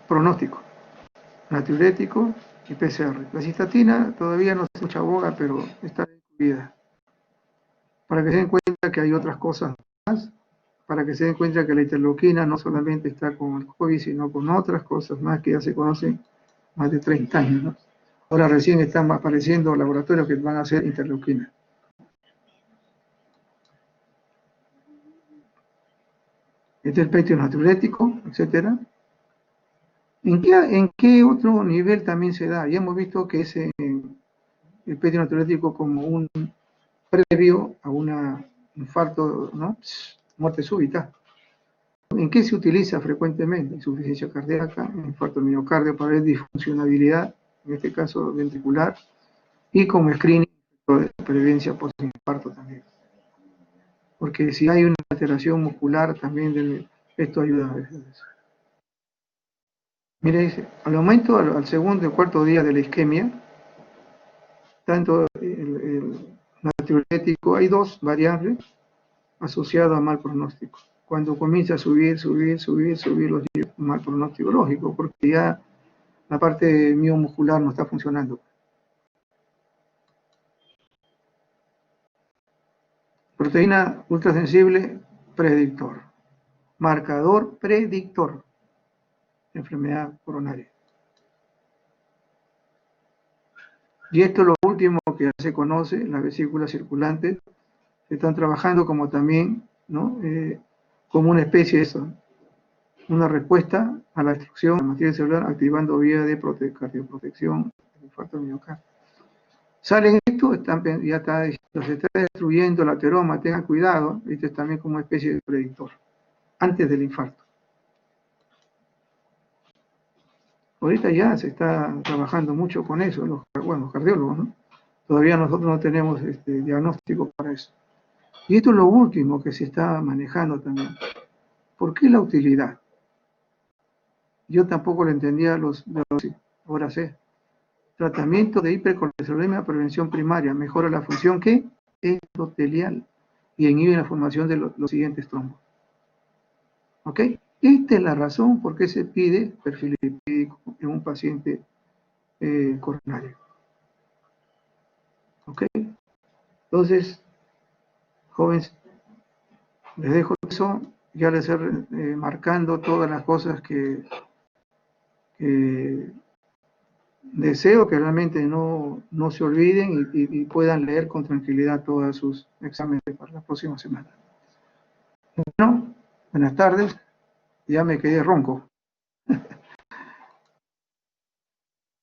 S1: pronóstico, natriurético y PCR. La cistatina todavía no se mucha boga, pero está incluida. Para que se den cuenta que hay otras cosas más, para que se den cuenta que la interleuquina no solamente está con el COVID, sino con otras cosas más que ya se conocen más de 30 años, ¿no? Ahora recién están apareciendo laboratorios que van a hacer interleuquina. Este es el pecho natriurético, etcétera. ¿En qué otro nivel también se da? Ya hemos visto que es el pecho natriurético como un previo a un infarto, ¿no? Muerte súbita. ¿En qué se utiliza frecuentemente? Insuficiencia cardíaca, infarto del miocardio para ver disfuncionalidad, en este caso ventricular, y como screening de supervivencia post-infarto también. Porque si hay una alteración muscular también, esto ayuda a veces. Mira, dice, al aumento al segundo y cuarto día de la isquemia, tanto el natriurético, hay dos variables asociadas a mal pronóstico. Cuando comienza a subir los días, mal pronóstico lógico, porque ya la parte miomuscular no está funcionando. Proteína ultrasensible, predictor. Marcador predictor. Enfermedad coronaria. Y esto es lo último que se conoce, las vesículas circulantes. Se están trabajando como también, ¿no? Como una especie de eso, una respuesta a la destrucción de la materia celular, activando vías de cardioprotección, infarto miocardio. Salen esto, ya está diciendo, se está destruyendo el ateroma, tengan cuidado, esto es también como una especie de predictor, antes del infarto. Ahorita ya se está trabajando mucho con eso, los cardiólogos, ¿no? Todavía nosotros no tenemos diagnóstico para eso. Y esto es lo último que se está manejando también. ¿Por qué la utilidad? Yo tampoco lo entendía ahora sé. Tratamiento de hipercolesterolemia, prevención primaria, mejora la función ¿qué? Endotelial y inhibe la formación de los siguientes trombos. ¿Ok? Esta es la razón por qué se pide perfil lipídico en un paciente coronario. ¿Ok? Entonces, jóvenes, les dejo eso, ya les he marcando todas las cosas que deseo que realmente no se olviden y puedan leer con tranquilidad todos sus exámenes para la próxima semana. Bueno, buenas tardes, ya me quedé ronco.